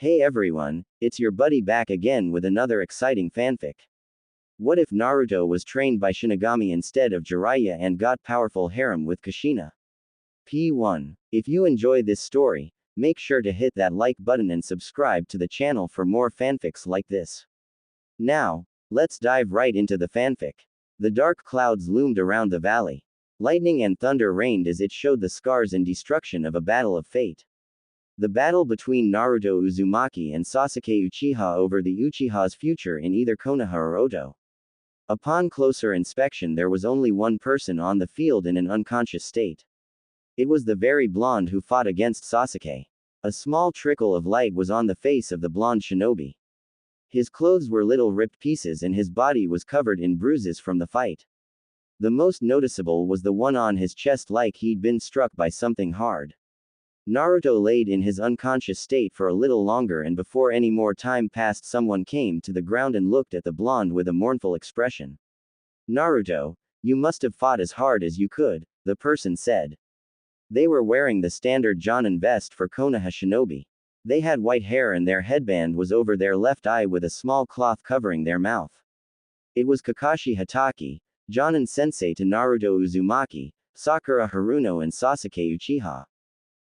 Hey everyone, it's your buddy back again with another exciting fanfic. What if Naruto was trained by Shinigami instead of Jiraiya and got powerful harem with Kushina? P1. If you enjoy this story, make sure to hit that like button and subscribe to the channel for more fanfics like this. Now, let's dive right into the fanfic. The dark clouds loomed around the valley. Lightning and thunder rained as it showed the scars and destruction of a battle of fate. The battle between Naruto Uzumaki and Sasuke Uchiha over the Uchiha's future in either Konoha or Oto. Upon closer inspection, there was only one person on the field in an unconscious state. It was the very blonde who fought against Sasuke. A small trickle of light was on the face of the blonde shinobi. His clothes were little ripped pieces and his body was covered in bruises from the fight. The most noticeable was the one on his chest, like he'd been struck by something hard. Naruto laid in his unconscious state for a little longer, and before any more time passed, someone came to the ground and looked at the blonde with a mournful expression. "Naruto, you must have fought as hard as you could," the person said. They were wearing the standard Jonin vest for Konoha shinobi. They had white hair and their headband was over their left eye with a small cloth covering their mouth. It was Kakashi Hatake, Jonin sensei to Naruto Uzumaki, Sakura Haruno and Sasuke Uchiha.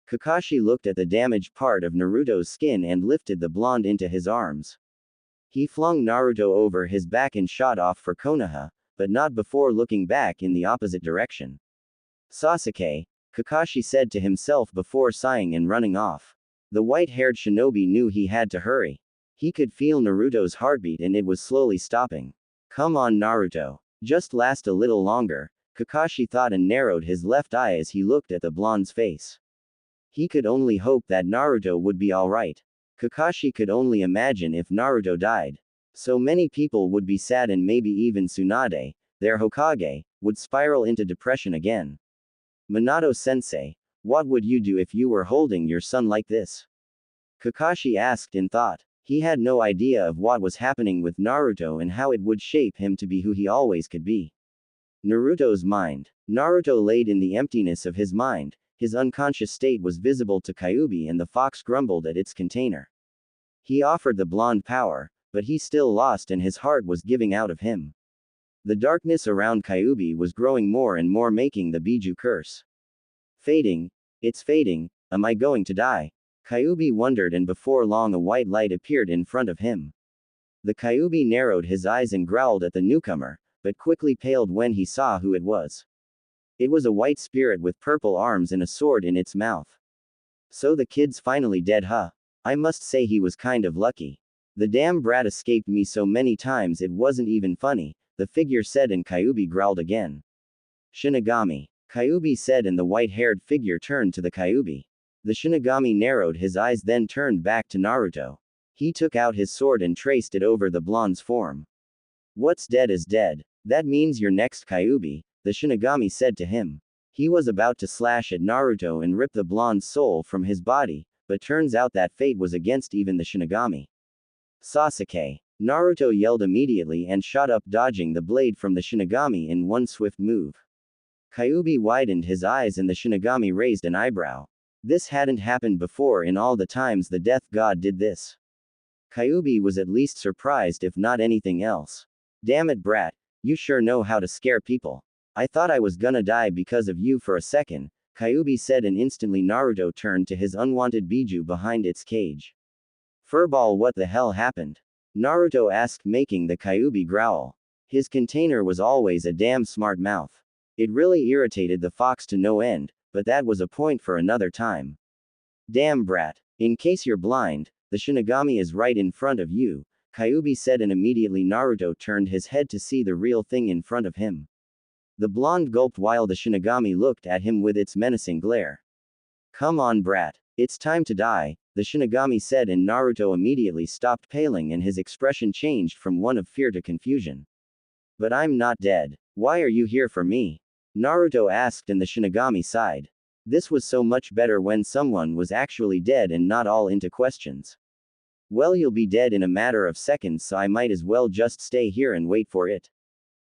Kakashi looked at the damaged part of Naruto's skin and lifted the blonde into his arms. He flung Naruto over his back and shot off for Konoha, but not before looking back in the opposite direction. "Sasuke," Kakashi said to himself before sighing and running off. The white-haired shinobi knew he had to hurry. He could feel Naruto's heartbeat and it was slowly stopping. "Come on, Naruto. Just last a little longer," Kakashi thought and narrowed his left eye as he looked at the blonde's face. He could only hope that Naruto would be alright. Kakashi could only imagine if Naruto died. So many people would be sad and maybe even Tsunade, their Hokage, would spiral into depression again. "Minato-sensei, what would you do if you were holding your son like this?" Kakashi asked in thought. He had no idea of what was happening with Naruto and how it would shape him to be who he always could be. Naruto's mind. Naruto laid in the emptiness of his mind. His unconscious state was visible to Kyuubi and the fox grumbled at its container. He offered the blonde power, but he still lost and his heart was giving out of him. The darkness around Kyuubi was growing more and more, making the Biju curse. "Fading. It's fading. Am I going to die?" Kyuubi wondered, and before long a white light appeared in front of him. The Kyuubi narrowed his eyes and growled at the newcomer, but quickly paled when he saw who it was. It was a white spirit with purple arms and a sword in its mouth. "So the kid's finally dead, huh? I must say he was kind of lucky. The damn brat escaped me so many times it wasn't even funny," the figure said, and Kyuubi growled again. "Shinigami," Kyuubi said, and the white-haired figure turned to the Kyuubi. The Shinigami narrowed his eyes, then turned back to Naruto. He took out his sword and traced it over the blonde's form. "What's dead is dead. That means you're next, Kyuubi," the Shinigami said to him. He was about to slash at Naruto and rip the blonde's soul from his body, but turns out that fate was against even the Shinigami. "Sasuke!" Naruto yelled immediately and shot up, dodging the blade from the Shinigami in one swift move. Kyuubi widened his eyes and the Shinigami raised an eyebrow. This hadn't happened before in all the times the death god did this. Kyuubi was at least surprised, if not anything else. "Damn it, brat, you sure know how to scare people. I thought I was gonna die because of you for a second," Kyuubi said, and instantly Naruto turned to his unwanted Biju behind its cage. "Furball, what the hell happened?" Naruto asked, making the Kyuubi growl. His container was always a damn smart mouth. It really irritated the fox to no end, but that was a point for another time. "Damn brat. In case you're blind, the Shinigami is right in front of you," Kyuubi said, and immediately Naruto turned his head to see the real thing in front of him. The blonde gulped while the Shinigami looked at him with its menacing glare. "Come on, brat. It's time to die," the Shinigami said, and Naruto immediately stopped paling and his expression changed from one of fear to confusion. "But I'm not dead. Why are you here for me?" Naruto asked, and the Shinigami sighed. This was so much better when someone was actually dead and not all into questions. "Well, you'll be dead in a matter of seconds, so I might as well just stay here and wait for it.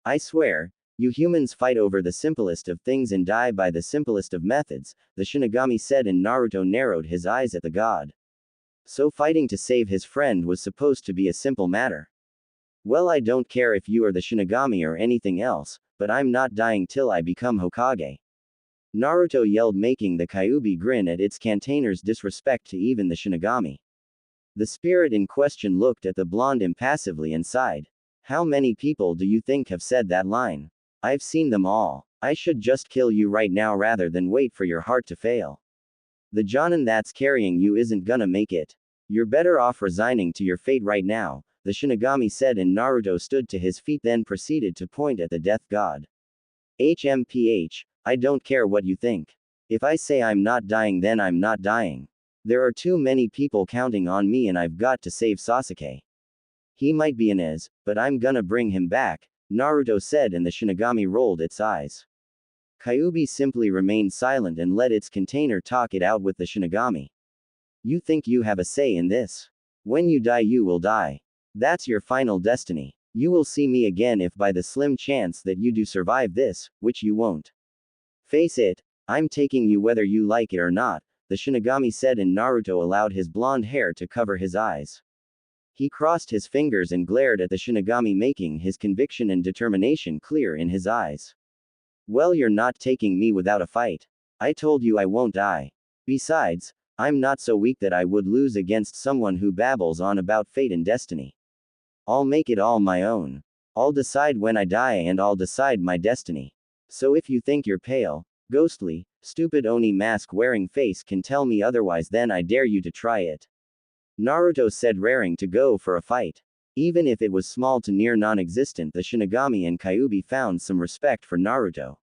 I swear, you humans fight over the simplest of things and die by the simplest of methods," the Shinigami said, and Naruto narrowed his eyes at the god. So fighting to save his friend was supposed to be a simple matter. Well, I don't care if you are the Shinigami or anything else, but I'm not dying till I become Hokage. Naruto yelled, making the Kyuubi grin at its container's disrespect to even the Shinigami. The spirit in question looked at the blonde impassively and sighed. How many people do you think have said that line? I've seen them all. I should just kill you right now rather than wait for your heart to fail. The Jonin that's carrying you isn't gonna make it. You're better off resigning to your fate right now, the Shinigami said, and Naruto stood to his feet, then proceeded to point at the death god. HMPH, I don't care what you think. If I say I'm not dying, then I'm not dying. There are too many people counting on me and I've got to save Sasuke. He might be an Ez, but I'm gonna bring him back, Naruto said, and the Shinigami rolled its eyes. Kyuubi simply remained silent and let its container talk it out with the Shinigami. You think you have a say in this? When you die, you will die. That's your final destiny. You will see me again if by the slim chance that you do survive this, which you won't. Face it, I'm taking you whether you like it or not, the Shinigami said, and Naruto allowed his blonde hair to cover his eyes. He crossed his fingers and glared at the Shinigami, making his conviction and determination clear in his eyes. Well, you're not taking me without a fight. I told you I won't die. Besides, I'm not so weak that I would lose against someone who babbles on about fate and destiny. I'll make it all my own. I'll decide when I die and I'll decide my destiny. So if you think your pale, ghostly, stupid Oni mask-wearing face can tell me otherwise, then I dare you to try it. Naruto said, raring to go for a fight. Even if it was small to near non-existent, the Shinigami and Kyuubi found some respect for Naruto.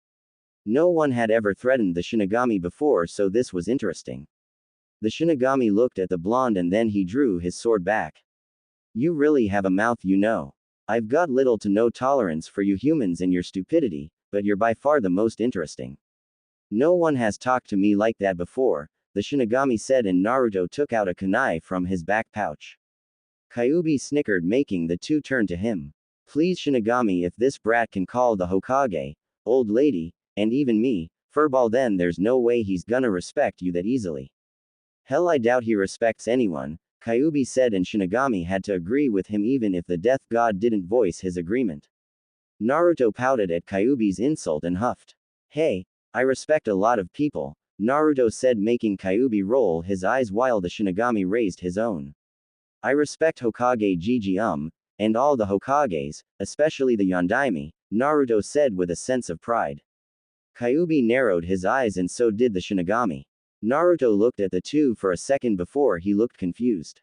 No one had ever threatened the Shinigami before, so this was interesting. The Shinigami looked at the blonde and then he drew his sword back. You really have a mouth, you know. I've got little to no tolerance for you humans and your stupidity, but you're by far the most interesting. No one has talked to me like that before, the Shinigami said, and Naruto took out a kunai from his back pouch. Kyuubi snickered, making the two turn to him. Please Shinigami, if this brat can call the Hokage, old lady, and even me, furball, then there's no way he's gonna respect you that easily. Hell, I doubt he respects anyone, Kyuubi said, and Shinigami had to agree with him even if the death god didn't voice his agreement. Naruto pouted at Kyuubi's insult and huffed. Hey, I respect a lot of people, Naruto said, making Kyuubi roll his eyes while the Shinigami raised his own. I respect Hokage Gigi and all the Hokages, especially the Yondaime, Naruto said with a sense of pride. Kyuubi narrowed his eyes and so did the Shinigami. Naruto looked at the two for a second before he looked confused.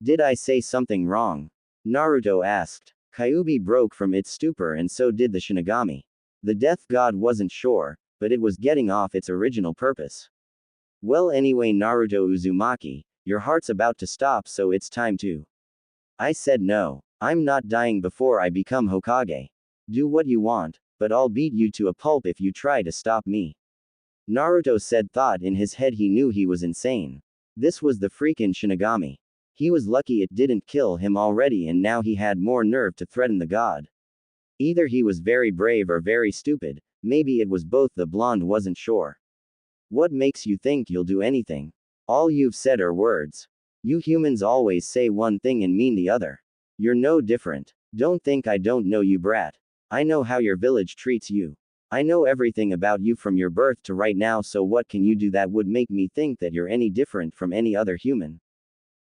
Did I say something wrong? Naruto asked. Kyuubi broke from its stupor and so did the Shinigami. The death god wasn't sure, but it was getting off its original purpose. Well, anyway, Naruto Uzumaki, your heart's about to stop, so it's time to. I said no. I'm not dying before I become Hokage. Do what you want, but I'll beat you to a pulp if you try to stop me. Naruto said, thought in his head he knew he was insane. This was the freaking Shinigami. He was lucky it didn't kill him already, and now he had more nerve to threaten the god. Either he was very brave or very stupid, maybe it was both, the blonde wasn't sure. What makes you think you'll do anything? All you've said are words. You humans always say one thing and mean the other. You're no different. Don't think I don't know you, brat. I know how your village treats you. I know everything about you from your birth to right now, so what can you do that would make me think that you're any different from any other human?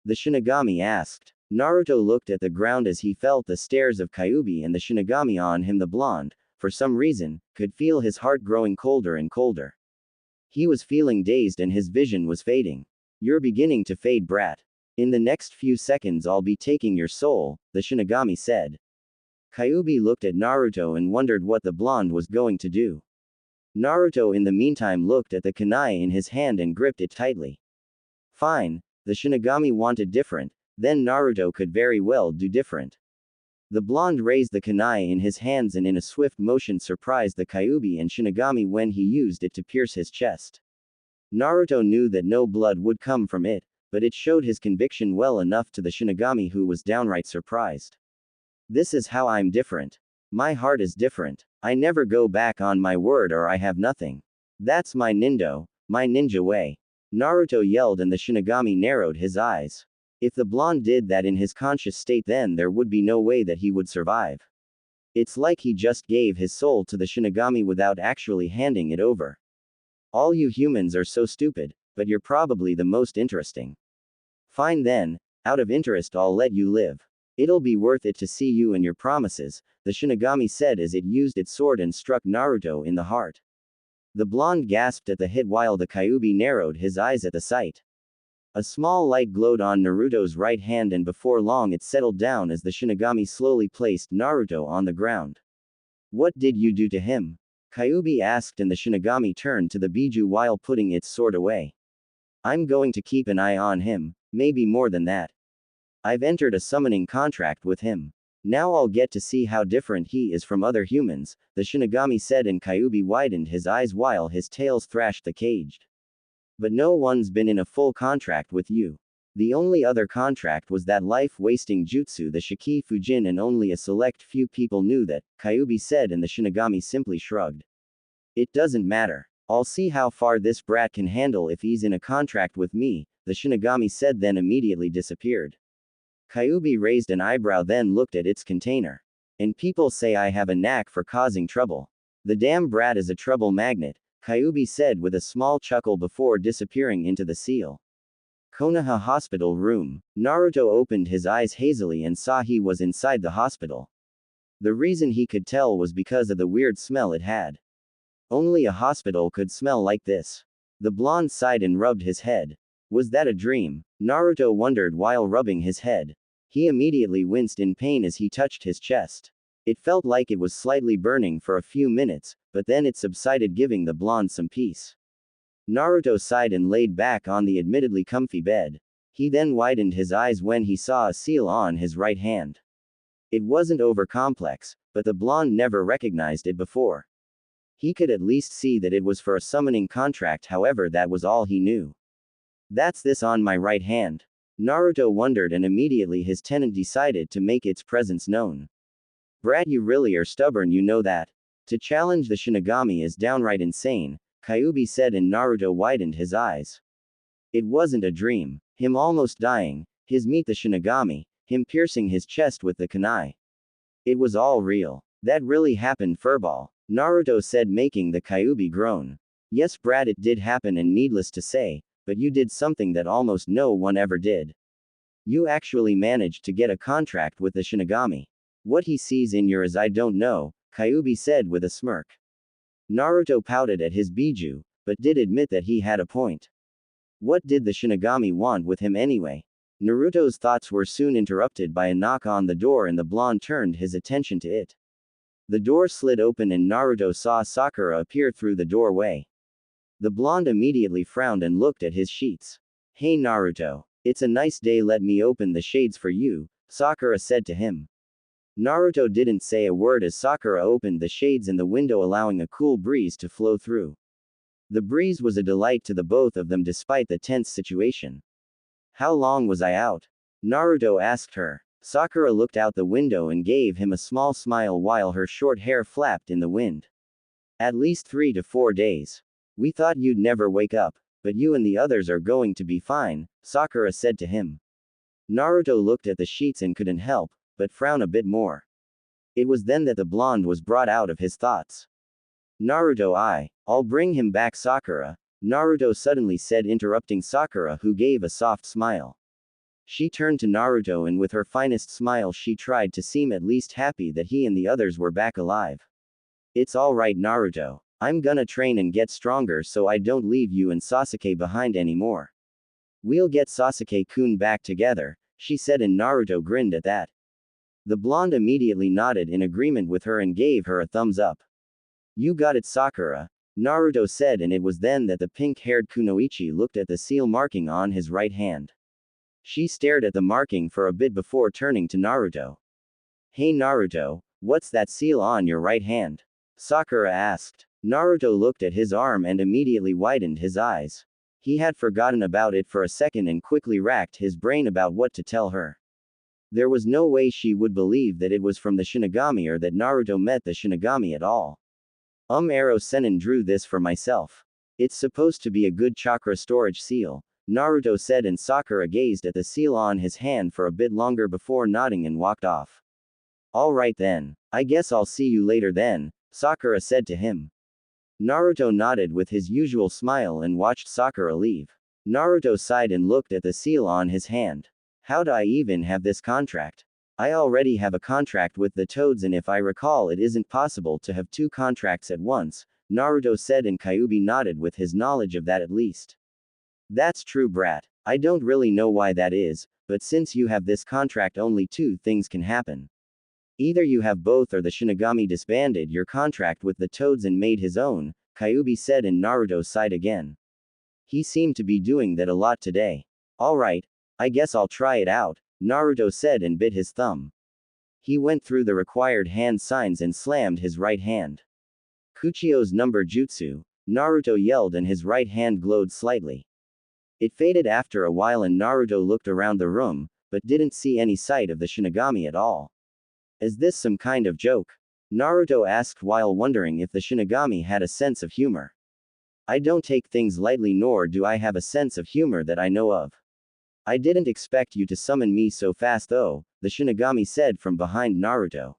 The Shinigami asked. Naruto looked at the ground as he felt the stares of Kyuubi and the Shinigami on him. The blonde, for some reason, could feel his heart growing colder and colder. He was feeling dazed and his vision was fading. You're beginning to fade, brat. In the next few seconds I'll be taking your soul, the Shinigami said. Kyuubi looked at Naruto and wondered what the blonde was going to do. Naruto in the meantime looked at the kunai in his hand and gripped it tightly. Fine, the Shinigami wanted different, then Naruto could very well do different. The blonde raised the kunai in his hands and in a swift motion surprised the Kyuubi and Shinigami when he used it to pierce his chest. Naruto knew that no blood would come from it, but it showed his conviction well enough to the Shinigami, who was downright surprised. This is how I'm different. My heart is different. I never go back on my word or I have nothing. That's my ninja way. Naruto yelled and the Shinigami narrowed his eyes. If the blonde did that in his conscious state, then there would be no way that he would survive. It's like he just gave his soul to the Shinigami without actually handing it over. All you humans are so stupid, but you're probably the most interesting. Fine then, out of interest I'll let you live. It'll be worth it to see you and your promises, the Shinigami said as it used its sword and struck Naruto in the heart. The blonde gasped at the hit while the Kyuubi narrowed his eyes at the sight. A small light glowed on Naruto's right hand and before long it settled down as the Shinigami slowly placed Naruto on the ground. What did you do to him? Kyuubi asked and the Shinigami turned to the Biju while putting its sword away. I'm going to keep an eye on him, maybe more than that. I've entered a summoning contract with him. Now I'll get to see how different he is from other humans, the Shinigami said and Kyuubi widened his eyes while his tails thrashed the caged. But no one's been in a full contract with you. The only other contract was that life-wasting jutsu the Shiki Fujin and only a select few people knew that, Kyuubi said and the Shinigami simply shrugged. It doesn't matter. I'll see how far this brat can handle if he's in a contract with me, the Shinigami said then immediately disappeared. Kyuubi raised an eyebrow then looked at its container. And people say I have a knack for causing trouble. The damn brat is a trouble magnet, Kyuubi said with a small chuckle before disappearing into the seal. Konoha hospital room. Naruto opened his eyes hazily and saw he was inside the hospital. The reason he could tell was because of the weird smell it had. Only a hospital could smell like this. The blonde sighed and rubbed his head. Was that a dream? Naruto wondered while rubbing his head. He immediately winced in pain as he touched his chest. It felt like it was slightly burning for a few minutes, but then it subsided giving the blonde some peace. Naruto sighed and laid back on the admittedly comfy bed. He then widened his eyes when he saw a seal on his right hand. It wasn't over-complex, but the blonde never recognized it before. He could at least see that it was for a summoning contract, however that was all he knew. That's this on my right hand. Naruto wondered and immediately his tenant decided to make its presence known. Brat, you really are stubborn, you know that. To challenge the Shinigami is downright insane, Kyuubi said and Naruto widened his eyes. It wasn't a dream. Him almost dying, his meet the Shinigami, him piercing his chest with the kunai. It was all real. That really happened, furball, Naruto said making the Kyuubi groan. Yes brat, it did happen and needless to say, but you did something that almost no one ever did. You actually managed to get a contract with the Shinigami. What he sees in your eyes I don't know, Kyuubi said with a smirk. Naruto pouted at his Biju, but did admit that he had a point. What did the Shinigami want with him anyway? Naruto's thoughts were soon interrupted by a knock on the door and the blonde turned his attention to it. The door slid open and Naruto saw Sakura appear through the doorway. The blonde immediately frowned and looked at his sheets. Hey Naruto. It's a nice day, let me open the shades for you, Sakura said to him. Naruto didn't say a word as Sakura opened the shades and the window allowing a cool breeze to flow through. The breeze was a delight to the both of them despite the tense situation. How long was I out? Naruto asked her. Sakura looked out the window and gave him a small smile while her short hair flapped in the wind. At least 3 to 4 days. We thought you'd never wake up, but you and the others are going to be fine, Sakura said to him. Naruto looked at the sheets and couldn't help but frown a bit more. It was then that the blonde was brought out of his thoughts. Naruto, I'll bring him back, Sakura, Naruto suddenly said, interrupting Sakura, who gave a soft smile. She turned to Naruto and with her finest smile she tried to seem at least happy that he and the others were back alive. It's alright Naruto. I'm gonna train and get stronger so I don't leave you and Sasuke behind anymore. We'll get Sasuke-kun back together, she said and Naruto grinned at that. The blonde immediately nodded in agreement with her and gave her a thumbs up. You got it Sakura, Naruto said and it was then that the pink-haired Kunoichi looked at the seal marking on his right hand. She stared at the marking for a bit before turning to Naruto. Hey Naruto, what's that seal on your right hand? Sakura asked. Naruto looked at his arm and immediately widened his eyes. He had forgotten about it for a second and quickly racked his brain about what to tell her. There was no way she would believe that it was from the Shinigami or that Naruto met the Shinigami at all. Arrow Sennin drew this for myself. It's supposed to be a good chakra storage seal, Naruto said, and Sakura gazed at the seal on his hand for a bit longer before nodding and walked off. Alright then. I guess I'll see you later then, Sakura said to him. Naruto nodded with his usual smile and watched Sakura leave. Naruto sighed and looked at the seal on his hand. How'd I even have this contract? I already have a contract with the Toads, and if I recall, it isn't possible to have two contracts at once, Naruto said, and Kyuubi nodded with his knowledge of that at least. That's true, brat. I don't really know why that is, but since you have this contract, only two things can happen. Either you have both or the Shinigami disbanded your contract with the Toads and made his own, Kyuubi said, and Naruto sighed again. He seemed to be doing that a lot today. Alright, I guess I'll try it out, Naruto said and bit his thumb. He went through the required hand signs and slammed his right hand. Kuchio's number jutsu, Naruto yelled, and his right hand glowed slightly. It faded after a while and Naruto looked around the room, but didn't see any sight of the Shinigami at all. Is this some kind of joke? Naruto asked while wondering if the Shinigami had a sense of humor. I don't take things lightly, nor do I have a sense of humor that I know of. I didn't expect you to summon me so fast though, the Shinigami said from behind Naruto.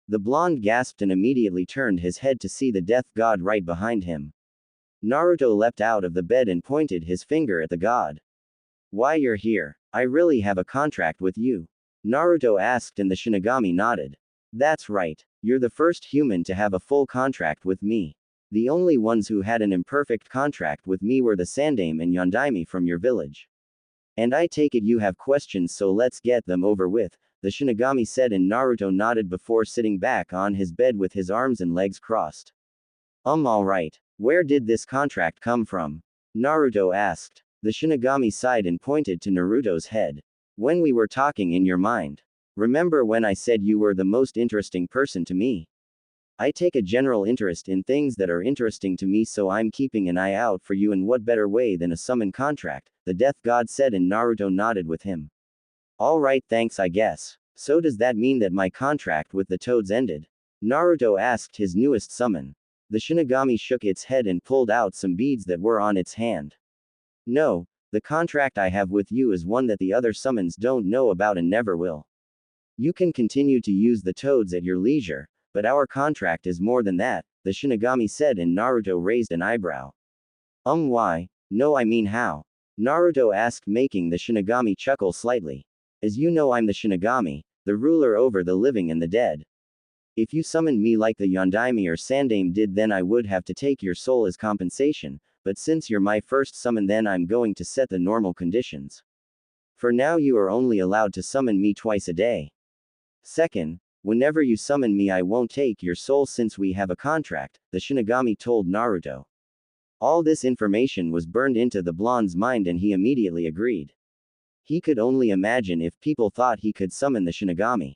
The blonde gasped and immediately turned his head to see the death god right behind him. Naruto leapt out of the bed and pointed his finger at the god. Why, you're here. I really have a contract with you, Naruto asked, and the Shinigami nodded. That's right. You're the first human to have a full contract with me. The only ones who had an imperfect contract with me were the Sandaime and Yondaime from your village. And I take it you have questions, so let's get them over with, the Shinigami said, and Naruto nodded before sitting back on his bed with his arms and legs crossed. Alright. Where did this contract come from? Naruto asked. The Shinigami sighed and pointed to Naruto's head. When we were talking in your mind. Remember when I said you were the most interesting person to me? I take a general interest in things that are interesting to me, so I'm keeping an eye out for you, and what better way than a summon contract, the death god said, and Naruto nodded with him. Alright, thanks, I guess. So does that mean that my contract with the Toads ended? Naruto asked his newest summon. The Shinigami shook its head and pulled out some beads that were on its hand. No, the contract I have with you is one that the other summons don't know about and never will. You can continue to use the Toads at your leisure, but our contract is more than that, the Shinigami said, and Naruto raised an eyebrow. Why? No, I mean how? Naruto asked, making the Shinigami chuckle slightly. As you know, I'm the Shinigami, the ruler over the living and the dead. If you summoned me like the Yondaime or Sandaime did, then I would have to take your soul as compensation, but since you're my first summon, then I'm going to set the normal conditions. For now, you are only allowed to summon me twice a day. Second, whenever you summon me, I won't take your soul since we have a contract, the Shinigami told Naruto. All this information was burned into the blonde's mind and he immediately agreed. He could only imagine if people thought he could summon the Shinigami.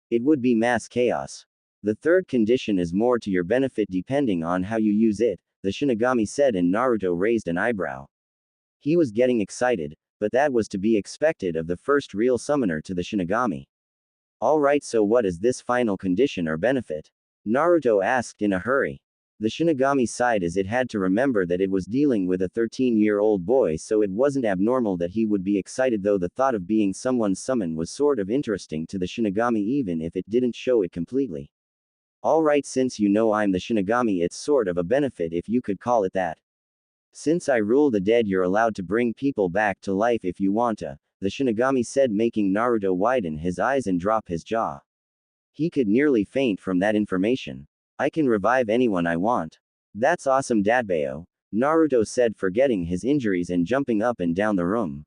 It would be mass chaos. The third condition is more to your benefit depending on how you use it, the Shinigami said, and Naruto raised an eyebrow. He was getting excited, but that was to be expected of the first real summoner to the Shinigami. Alright, so what is this final condition or benefit? Naruto asked in a hurry. The Shinigami sighed as it had to remember that it was dealing with a 13-year-old boy, so it wasn't abnormal that he would be excited, though the thought of being someone's summon was sort of interesting to the Shinigami even if it didn't show it completely. Alright, since you know I'm the Shinigami, it's sort of a benefit if you could call it that. Since I rule the dead, you're allowed to bring people back to life if you want to, the Shinigami said, making Naruto widen his eyes and drop his jaw. He could nearly faint from that information. I can revive anyone I want. That's awesome, Dadbao, Naruto said, forgetting his injuries and jumping up and down the room.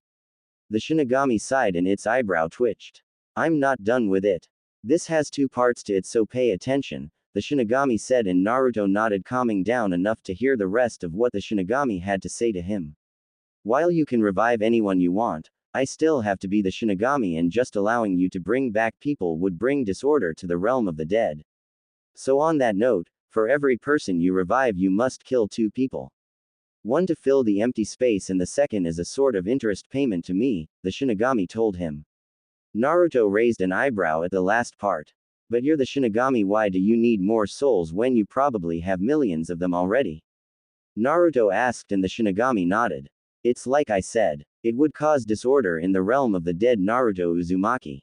The Shinigami sighed and its eyebrow twitched. I'm not done with it. This has two parts to it, so pay attention, the Shinigami said, and Naruto nodded, calming down enough to hear the rest of what the Shinigami had to say to him. While you can revive anyone you want, I still have to be the Shinigami, and just allowing you to bring back people would bring disorder to the realm of the dead. So on that note, for every person you revive you must kill 2 people. One to fill the empty space and the second is a sort of interest payment to me, the Shinigami told him. Naruto raised an eyebrow at the last part. But you're the Shinigami, why do you need more souls when you probably have millions of them already? Naruto asked and the Shinigami nodded. It's like I said. It would cause disorder in the realm of the dead Naruto Uzumaki.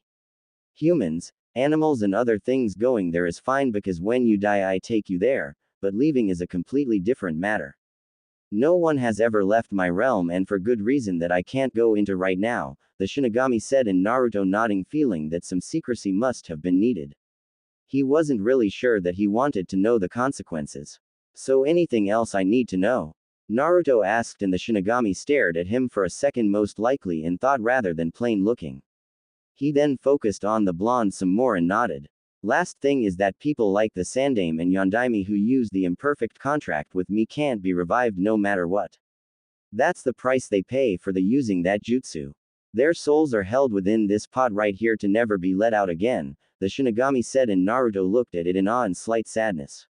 Humans, animals and other things going there is fine because when you die I take you there, but leaving is a completely different matter. No one has ever left my realm and for good reason that I can't go into right now, the Shinigami said and Naruto nodding feeling that some secrecy must have been needed. He wasn't really sure that he wanted to know the consequences. So anything else I need to know? Naruto asked and the Shinigami stared at him for a second most likely in thought rather than plain looking. He then focused on the blonde some more and nodded. Last thing is that people like the Sandaime and Yondaime who use the imperfect contract with me can't be revived no matter what. That's the price they pay for the using that jutsu. Their souls are held within this pot right here to never be let out again, the Shinigami said and Naruto looked at it in awe and slight sadness.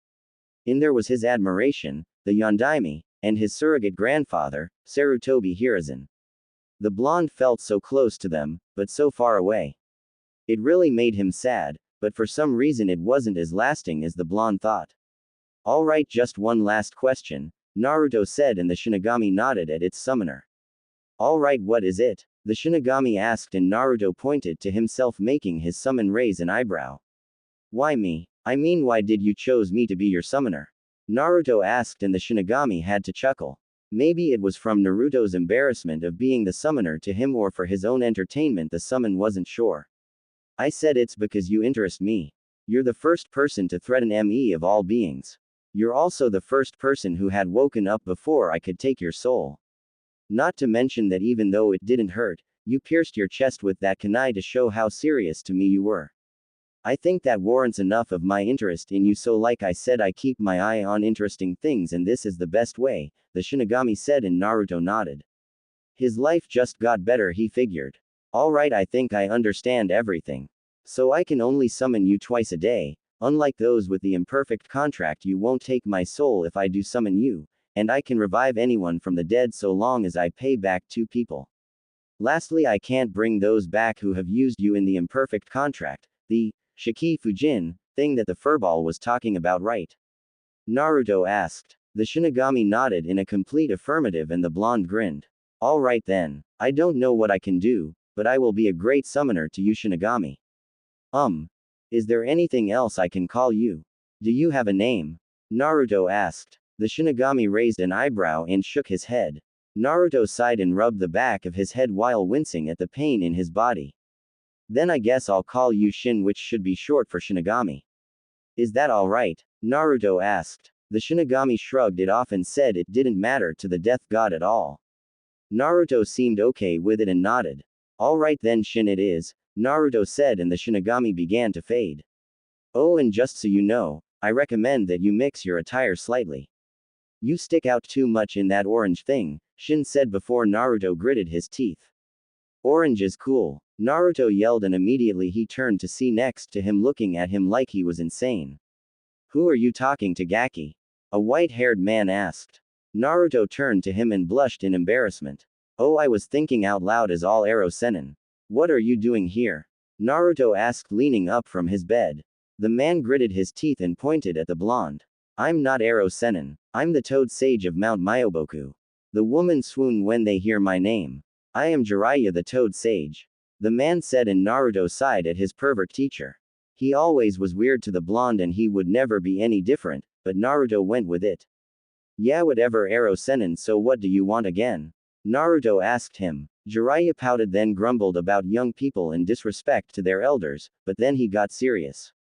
In there was his admiration, the Yondaime, and his surrogate grandfather, Sarutobi Hiruzen. The blonde felt so close to them, but so far away. It really made him sad, but for some reason it wasn't as lasting as the blonde thought. Alright, just one last question, Naruto said and the Shinigami nodded at its summoner. Alright, what is it? The Shinigami asked and Naruto pointed to himself making his summon raise an eyebrow. Why me? I mean why did you chose me to be your summoner? Naruto asked and the Shinigami had to chuckle. Maybe it was from Naruto's embarrassment of being the summoner to him or for his own entertainment the summon wasn't sure. I said it's because you interest me. You're the first person to threaten me of all beings. You're also the first person who had woken up before I could take your soul. Not to mention that even though it didn't hurt, you pierced your chest with that kunai to show how serious to me you were. I think that warrants enough of my interest in you, so like I said I keep my eye on interesting things and this is the best way, the Shinigami said and Naruto nodded. His life just got better, he figured. Alright, I think I understand everything. So I can only summon you twice a day, unlike those with the imperfect contract you won't take my soul if I do summon you, and I can revive anyone from the dead so long as I pay back 2 people. Lastly, I can't bring those back who have used you in the imperfect contract, the Shiki Fujin thing that the furball was talking about, right? Naruto asked. The Shinigami nodded in a complete affirmative and the blonde grinned. Alright then, I don't know what I can do, but I will be a great summoner to you, Shinigami. Is there anything else I can call you? Do you have a name? Naruto asked. The Shinigami raised an eyebrow and shook his head. Naruto sighed and rubbed the back of his head while wincing at the pain in his body. Then I guess I'll call you Shin, which should be short for Shinigami. Is that alright? Naruto asked. The Shinigami shrugged it off and said it didn't matter to the death god at all. Naruto seemed okay with it and nodded. Alright then, Shin it is, Naruto said and the Shinigami began to fade. Oh, and just so you know, I recommend that you mix your attire slightly. You stick out too much in that orange thing, Shin said before Naruto gritted his teeth. Orange is cool, Naruto yelled and immediately he turned to see next to him looking at him like he was insane. Who are you talking to, Gaki? A white-haired man asked. Naruto turned to him and blushed in embarrassment. Oh, I was thinking out loud as all Ero Sennin. What are you doing here? Naruto asked leaning up from his bed. The man gritted his teeth and pointed at the blonde. I'm not Ero Sennin. I'm the Toad Sage of Mount Myoboku. The women swoon when they hear my name. I am Jiraiya the Toad Sage. The man said and Naruto sighed at his pervert teacher. He always was weird to the blonde and he would never be any different, but Naruto went with it. Yeah, whatever, Ero Sennin, so what do you want again? Naruto asked him. Jiraiya pouted then grumbled about young people and disrespect to their elders, but then he got serious.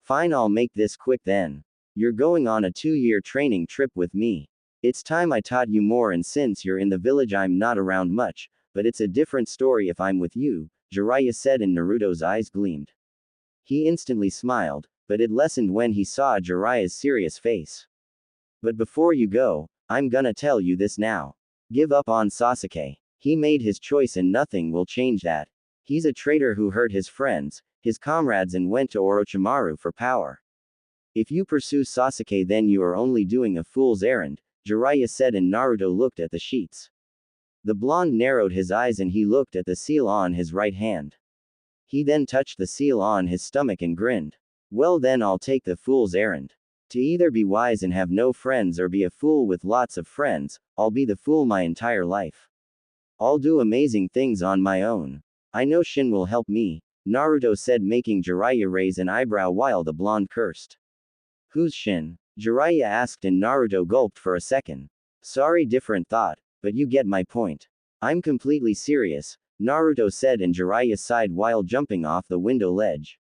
Fine, I'll make this quick then. You're going on a 2-year training trip with me. It's time I taught you more, and since you're in the village I'm not around much, but it's a different story if I'm with you, Jiraiya said and Naruto's eyes gleamed. He instantly smiled, but it lessened when he saw Jiraiya's serious face. But before you go, I'm gonna tell you this now. Give up on Sasuke. He made his choice and nothing will change that. He's a traitor who hurt his friends, his comrades and went to Orochimaru for power. If you pursue Sasuke then you are only doing a fool's errand, Jiraiya said and Naruto looked at the sheets. The blonde narrowed his eyes and he looked at the seal on his right hand. He then touched the seal on his stomach and grinned. Well then I'll take the fool's errand. To either be wise and have no friends or be a fool with lots of friends, I'll be the fool my entire life. I'll do amazing things on my own. I know Shin will help me, Naruto said, making Jiraiya raise an eyebrow while the blonde cursed. Who's Shin? Jiraiya asked, and Naruto gulped for a second. Sorry, different thought, but you get my point. I'm completely serious, Naruto said, and Jiraiya sighed while jumping off the window ledge.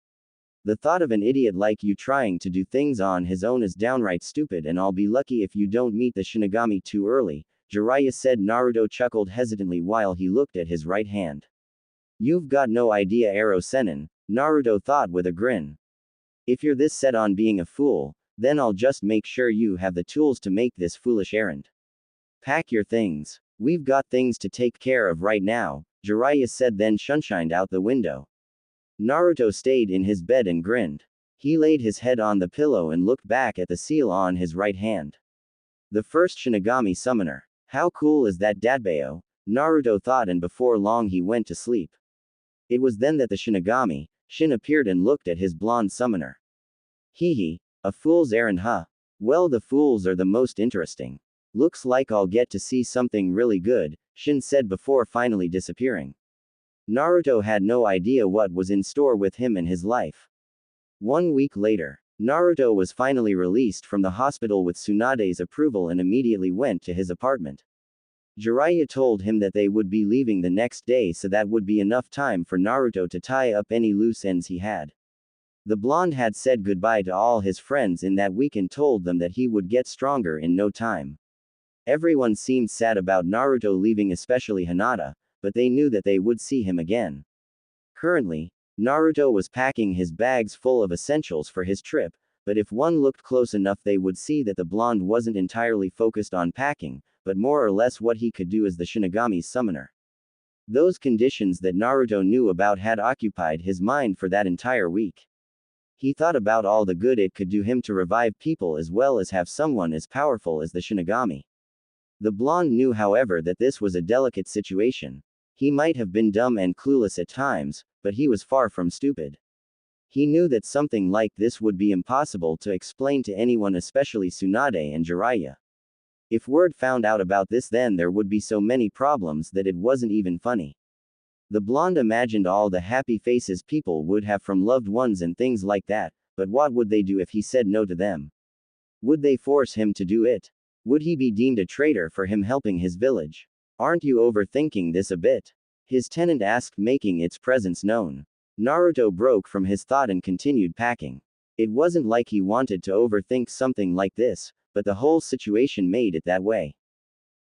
The thought of an idiot like you trying to do things on his own is downright stupid, and I'll be lucky if you don't meet the Shinigami too early, Jiraiya said. Naruto chuckled hesitantly while he looked at his right hand. You've got no idea, Arrow Sennin, Naruto thought with a grin. If you're this set on being a fool, then I'll just make sure you have the tools to make this foolish errand. Pack your things. We've got things to take care of right now, Jiraiya said, then shunshined out the window. Naruto stayed in his bed and grinned. He laid his head on the pillow and looked back at the seal on his right hand. The first Shinigami summoner. How cool is that Datbeo? Naruto thought, and before long he went to sleep. It was then that the Shinigami, Shin, appeared and looked at his blonde summoner. Hee hee, a fool's errand, huh? Well, the fools are the most interesting. Looks like I'll get to see something really good, Shin said before finally disappearing. Naruto had no idea what was in store with him in his life. 1 week later, Naruto was finally released from the hospital with Tsunade's approval and immediately went to his apartment. Jiraiya told him that they would be leaving the next day, so that would be enough time for Naruto to tie up any loose ends he had. The blonde had said goodbye to all his friends in that week and told them that he would get stronger in no time. Everyone seemed sad about Naruto leaving, especially Hinata, but they knew that they would see him again. Currently, Naruto was packing his bags full of essentials for his trip, but if one looked close enough they would see that the blonde wasn't entirely focused on packing, but more or less what he could do as the Shinigami's summoner. Those conditions that Naruto knew about had occupied his mind for that entire week. He thought about all the good it could do him to revive people as well as have someone as powerful as the Shinigami. The blonde knew, however, that this was a delicate situation. He might have been dumb and clueless at times, but he was far from stupid. He knew that something like this would be impossible to explain to anyone, especially Tsunade and Jiraiya. If word found out about this, then there would be so many problems that it wasn't even funny. The blonde imagined all the happy faces people would have from loved ones and things like that, but what would they do if he said no to them? Would they force him to do it? Would he be deemed a traitor for him helping his village? Aren't you overthinking this a bit? His tenant asked, making its presence known. Naruto broke from his thought and continued packing. It wasn't like he wanted to overthink something like this, but the whole situation made it that way.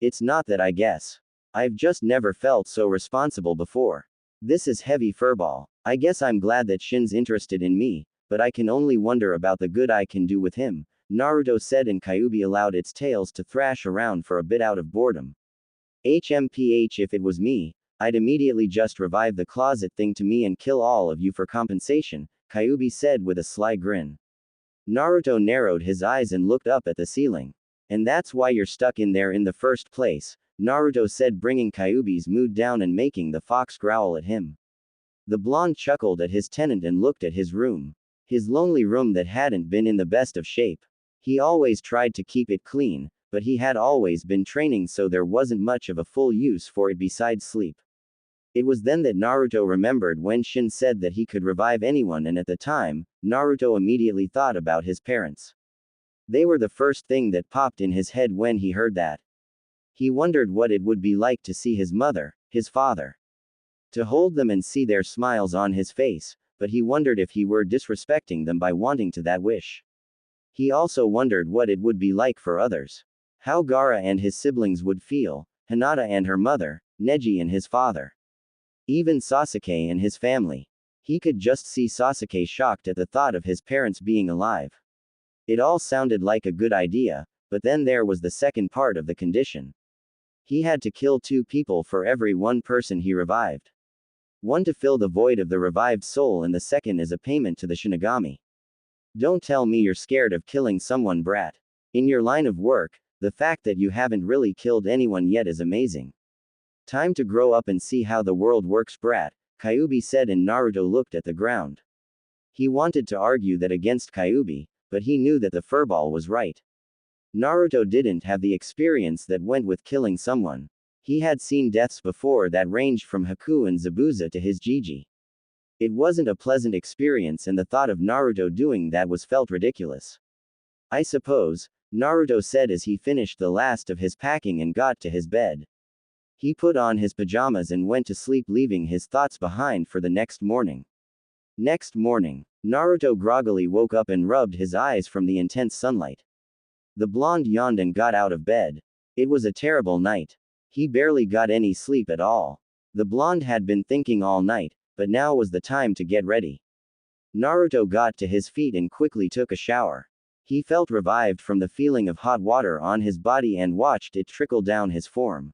It's not that, I guess. I've just never felt so responsible before. This is heavy furball. I guess I'm glad that Shin's interested in me, but I can only wonder about the good I can do with him, Naruto said, and Kyuubi allowed its tails to thrash around for a bit out of boredom. HMPH, if it was me, I'd immediately just revive the closet thing to me and kill all of you for compensation, Kyuubi said with a sly grin. Naruto narrowed his eyes and looked up at the ceiling. And that's why you're stuck in there in the first place, Naruto said, bringing Kyuubi's mood down and making the fox growl at him. The blonde chuckled at his tenant and looked at his room. His lonely room that hadn't been in the best of shape. He always tried to keep it clean, but he had always been training, so there wasn't much of a full use for it besides sleep. It was then that Naruto remembered when Shin said that he could revive anyone, and at the time, Naruto immediately thought about his parents. They were the first thing that popped in his head when he heard that. He wondered what it would be like to see his mother, his father. To hold them and see their smiles on his face, but he wondered if he were disrespecting them by wanting to that wish. He also wondered what it would be like for others. How Gaara and his siblings would feel, Hinata and her mother, Neji and his father. Even Sasuke and his family. He could just see Sasuke shocked at the thought of his parents being alive. It all sounded like a good idea, but then there was the second part of the condition. He had to kill 2 people for every 1 person he revived. One to fill the void of the revived soul, and the second as a payment to the Shinigami. Don't tell me you're scared of killing someone, brat. In your line of work, the fact that you haven't really killed anyone yet is amazing. Time to grow up and see how the world works, brat, Kyuubi said, and Naruto looked at the ground. He wanted to argue that against Kyuubi, but he knew that the furball was right. Naruto didn't have the experience that went with killing someone. He had seen deaths before that ranged from Haku and Zabuza to his Jiji. It wasn't a pleasant experience, and the thought of Naruto doing that was felt ridiculous. I suppose, Naruto said as he finished the last of his packing and got to his bed. He put on his pajamas and went to sleep, leaving his thoughts behind for the next morning. Next morning, Naruto groggily woke up and rubbed his eyes from the intense sunlight. The blonde yawned and got out of bed. It was a terrible night. He barely got any sleep at all. The blonde had been thinking all night, but now was the time to get ready. Naruto got to his feet and quickly took a shower. He felt revived from the feeling of hot water on his body and watched it trickle down his form.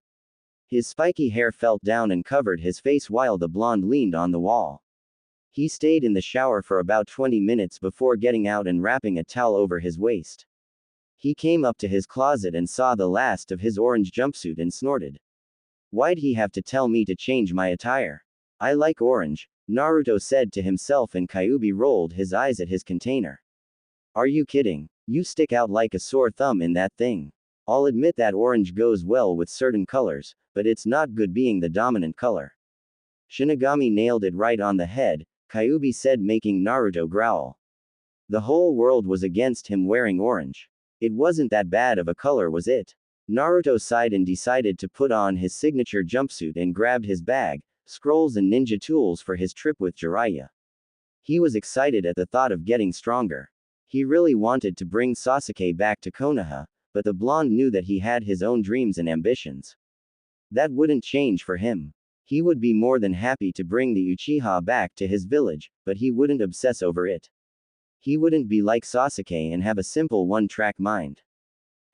His spiky hair fell down and covered his face while the blonde leaned on the wall. He stayed in the shower for about 20 minutes before getting out and wrapping a towel over his waist. He came up to his closet and saw the last of his orange jumpsuit and snorted. Why'd he have to tell me to change my attire? I like orange, Naruto said to himself, and Kyuubi rolled his eyes at his container. Are you kidding? You stick out like a sore thumb in that thing. I'll admit that orange goes well with certain colors, but it's not good being the dominant color. Shinigami nailed it right on the head, Kyuubi said, making Naruto growl. The whole world was against him wearing orange. It wasn't that bad of a color, was it? Naruto sighed and decided to put on his signature jumpsuit and grabbed his bag, scrolls and ninja tools for his trip with Jiraiya. He was excited at the thought of getting stronger. He really wanted to bring Sasuke back to Konoha, but the blonde knew that he had his own dreams and ambitions. That wouldn't change for him. He would be more than happy to bring the Uchiha back to his village, but he wouldn't obsess over it. He wouldn't be like Sasuke and have a simple one-track mind.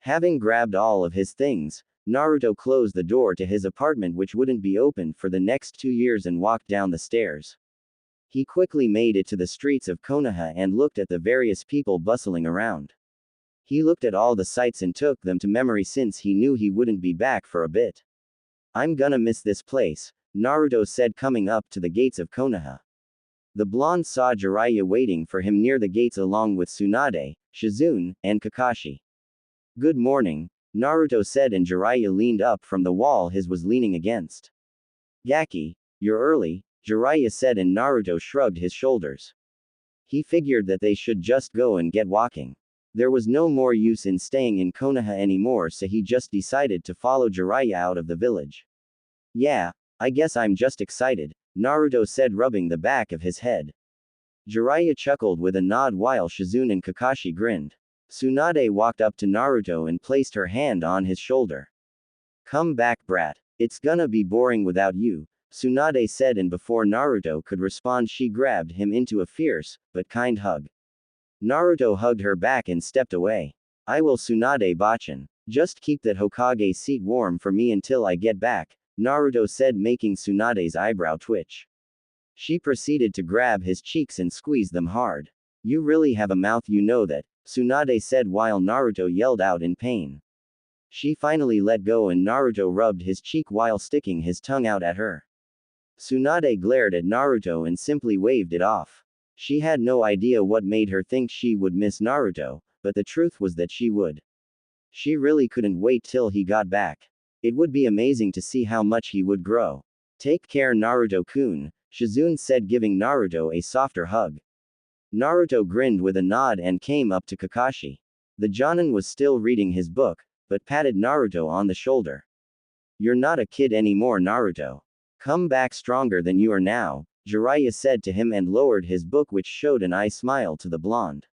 Having grabbed all of his things, Naruto closed the door to his apartment, which wouldn't be opened for the next 2 years, and walked down the stairs. He quickly made it to the streets of Konoha and looked at the various people bustling around. He looked at all the sights and took them to memory since he knew he wouldn't be back for a bit. I'm gonna miss this place, Naruto said, coming up to the gates of Konoha. The blonde saw Jiraiya waiting for him near the gates along with Tsunade, Shizune, and Kakashi. Good morning, Naruto said, and Jiraiya leaned up from the wall his was leaning against. Gaki, you're early, Jiraiya said, and Naruto shrugged his shoulders. He figured that they should just go and get walking. There was no more use in staying in Konoha anymore, so he just decided to follow Jiraiya out of the village. Yeah, I guess I'm just excited, Naruto said, rubbing the back of his head. Jiraiya chuckled with a nod while Shizune and Kakashi grinned. Tsunade walked up to Naruto and placed her hand on his shoulder. Come back, brat. It's gonna be boring without you, Tsunade said, and before Naruto could respond she grabbed him into a fierce, but kind hug. Naruto hugged her back and stepped away. I will, Tsunade-bachan. Just keep that Hokage seat warm for me until I get back, Naruto said, making Tsunade's eyebrow twitch. She proceeded to grab his cheeks and squeeze them hard. You really have a mouth, you know that, Tsunade said while Naruto yelled out in pain. She finally let go and Naruto rubbed his cheek while sticking his tongue out at her. Tsunade glared at Naruto and simply waved it off. She had no idea what made her think she would miss Naruto, but the truth was that she would. She really couldn't wait till he got back. It would be amazing to see how much he would grow. Take care, Naruto-kun, Shizune said, giving Naruto a softer hug. Naruto grinned with a nod and came up to Kakashi. The Jonin was still reading his book, but patted Naruto on the shoulder. You're not a kid anymore, Naruto. Come back stronger than you are now, Jiraiya said to him and lowered his book, which showed an eye smile to the blonde.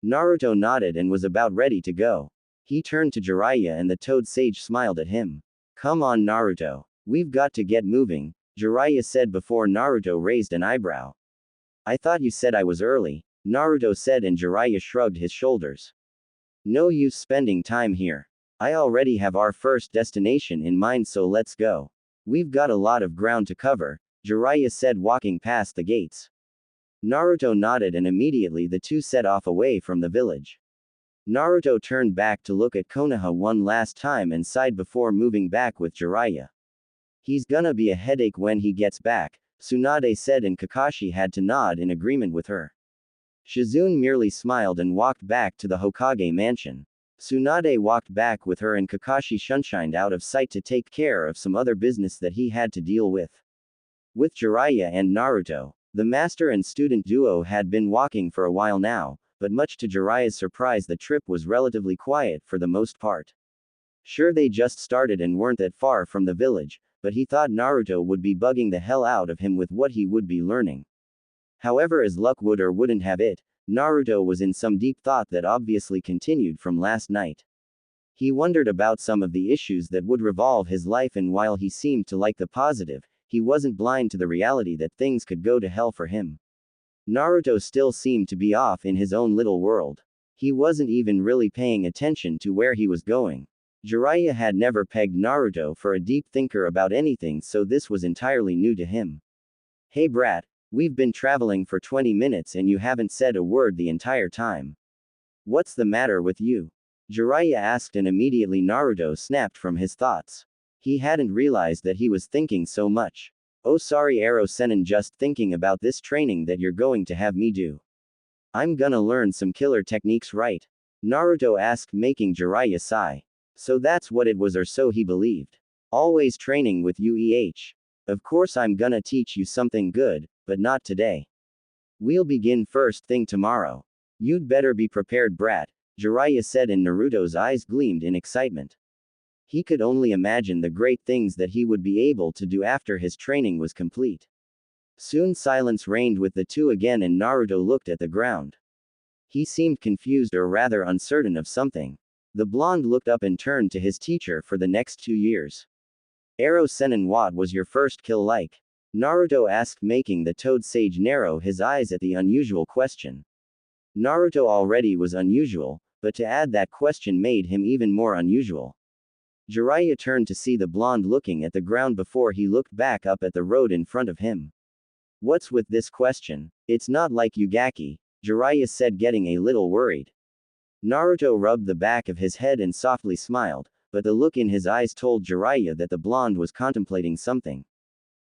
Naruto nodded and was about ready to go. He turned to Jiraiya and the Toad Sage smiled at him. Come on, Naruto. We've got to get moving, Jiraiya said before Naruto raised an eyebrow. I thought you said I was early, Naruto said, and Jiraiya shrugged his shoulders. No use spending time here. I already have our first destination in mind, so let's go. We've got a lot of ground to cover, Jiraiya said, walking past the gates. Naruto nodded and immediately the two set off away from the village. Naruto turned back to look at Konoha one last time and sighed before moving back with Jiraiya. He's gonna be a headache when he gets back, Tsunade said, and Kakashi had to nod in agreement with her. Shizune merely smiled and walked back to the Hokage mansion. Tsunade walked back with her and Kakashi shunshined out of sight to take care of some other business that he had to deal with. With Jiraiya and Naruto, the master and student duo had been walking for a while now, but much to Jiraiya's surprise the trip was relatively quiet for the most part. Sure, they just started and weren't that far from the village, but he thought Naruto would be bugging the hell out of him with what he would be learning. However, as luck would or wouldn't have it, Naruto was in some deep thought that obviously continued from last night. He wondered about some of the issues that would revolve his life, and while he seemed to like the positive, he wasn't blind to the reality that things could go to hell for him. Naruto still seemed to be off in his own little world. He wasn't even really paying attention to where he was going. Jiraiya had never pegged Naruto for a deep thinker about anything, so this was entirely new to him. Hey brat, we've been traveling for 20 minutes and you haven't said a word the entire time. What's the matter with you? Jiraiya asked, and immediately Naruto snapped from his thoughts. He hadn't realized that he was thinking so much. Oh sorry Ero Sennin, just thinking about this training that you're going to have me do. I'm gonna learn some killer techniques, right? Naruto asked, making Jiraiya sigh. So that's what it was, or so he believed. Always training with you. Of course I'm gonna teach you something good, but not today. We'll begin first thing tomorrow. You'd better be prepared brat, Jiraiya said, and Naruto's eyes gleamed in excitement. He could only imagine the great things that he would be able to do after his training was complete. Soon silence reigned with the two again, and Naruto looked at the ground. He seemed confused, or rather uncertain of something. The blonde looked up and turned to his teacher for the next 2 years. Ero Sennin, what was your first kill like? Naruto asked, making the toad sage narrow his eyes at the unusual question. Naruto already was unusual, but to add that question made him even more unusual. Jiraiya turned to see the blonde looking at the ground before he looked back up at the road in front of him. What's with this question? It's not like Ugaki, Jiraiya said, getting a little worried. Naruto rubbed the back of his head and softly smiled, but the look in his eyes told Jiraiya that the blonde was contemplating something.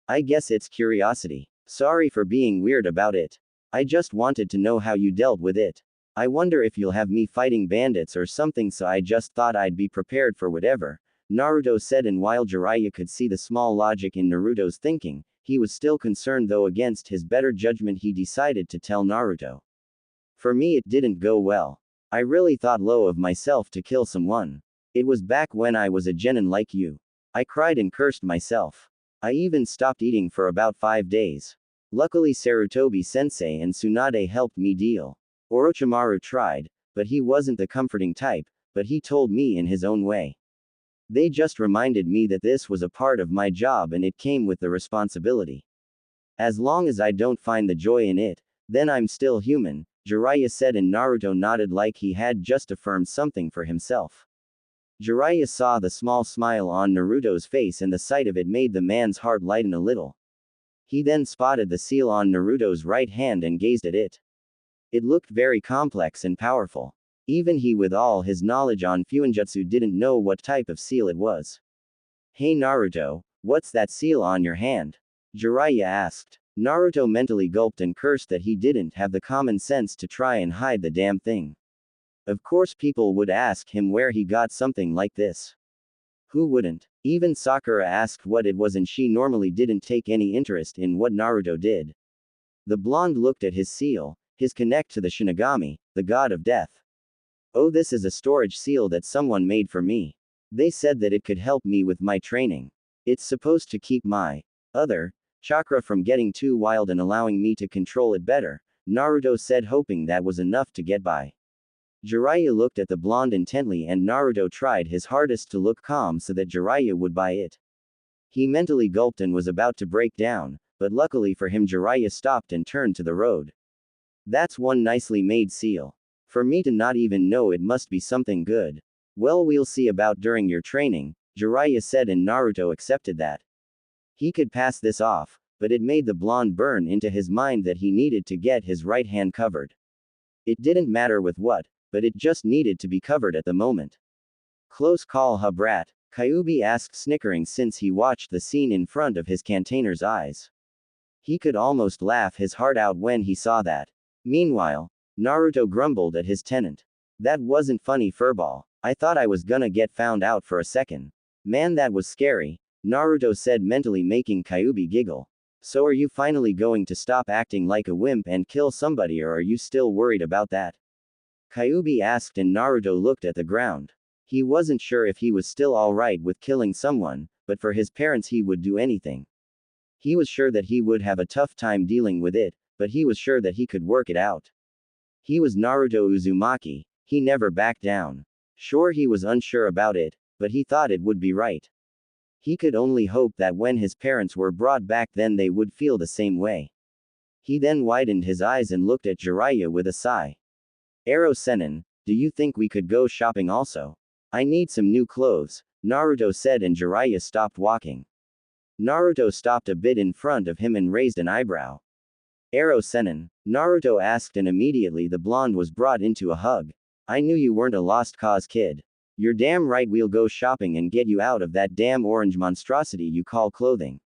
I guess it's curiosity. Sorry for being weird about it. I just wanted to know how you dealt with it. I wonder if you'll have me fighting bandits or something, so I just thought I'd be prepared for whatever, Naruto said, and while Jiraiya could see the small logic in Naruto's thinking, he was still concerned, though against his better judgment he decided to tell Naruto. For me it didn't go well. I really thought low of myself to kill someone. It was back when I was a genin like you. I cried and cursed myself. I even stopped eating for about 5 days. Luckily Sarutobi sensei and Tsunade helped me deal. Orochimaru tried, but he wasn't the comforting type, but he told me in his own way. They just reminded me that this was a part of my job and it came with the responsibility. As long as I don't find the joy in it, then I'm still human, Jiraiya said, and Naruto nodded like he had just affirmed something for himself. Jiraiya saw the small smile on Naruto's face, and the sight of it made the man's heart lighten a little. He then spotted the seal on Naruto's right hand and gazed at it. It looked very complex and powerful. Even he, with all his knowledge on Fuinjutsu, didn't know what type of seal it was. Hey Naruto, what's that seal on your hand? Jiraiya asked. Naruto mentally gulped and cursed that he didn't have the common sense to try and hide the damn thing. Of course people would ask him where he got something like this. Who wouldn't? Even Sakura asked what it was, and she normally didn't take any interest in what Naruto did. The blonde looked at his seal, his connect to the Shinigami, the god of death. Oh, this is a storage seal that someone made for me. They said that it could help me with my training. It's supposed to keep my other chakra from getting too wild and allowing me to control it better, Naruto said, hoping that was enough to get by. Jiraiya looked at the blonde intently, and Naruto tried his hardest to look calm so that Jiraiya would buy it. He mentally gulped and was about to break down, but luckily for him Jiraiya stopped and turned to the road. That's one nicely made seal. For me to not even know, it must be something good. Well, we'll see about during your training, Jiraiya said, and Naruto accepted that. He could pass this off, but it made the blonde burn into his mind that he needed to get his right hand covered. It didn't matter with what, but it just needed to be covered at the moment. Close call, huh brat? Kyuubi asked, snickering since he watched the scene in front of his cantainer's eyes. He could almost laugh his heart out when he saw that. Meanwhile, Naruto grumbled at his tenant. That wasn't funny, furball. I thought I was gonna get found out for a second. Man, that was scary, Naruto said, mentally making Kyuubi giggle. So are you finally going to stop acting like a wimp and kill somebody, or are you still worried about that? Kyuubi asked, and Naruto looked at the ground. He wasn't sure if he was still alright with killing someone, but for his parents he would do anything. He was sure that he would have a tough time dealing with it, but he was sure that he could work it out. He was Naruto Uzumaki. He never backed down. Sure, he was unsure about it, but he thought it would be right. He could only hope that when his parents were brought back, then they would feel the same way. He then widened his eyes and looked at Jiraiya with a sigh. Ero Sennin, do you think we could go shopping also? I need some new clothes, Naruto said, and Jiraiya stopped walking. Naruto stopped a bit in front of him and raised an eyebrow. Ero Sennin, Naruto asked, and immediately the blonde was brought into a hug. I knew you weren't a lost cause kid. You're damn right, we'll go shopping and get you out of that damn orange monstrosity you call clothing.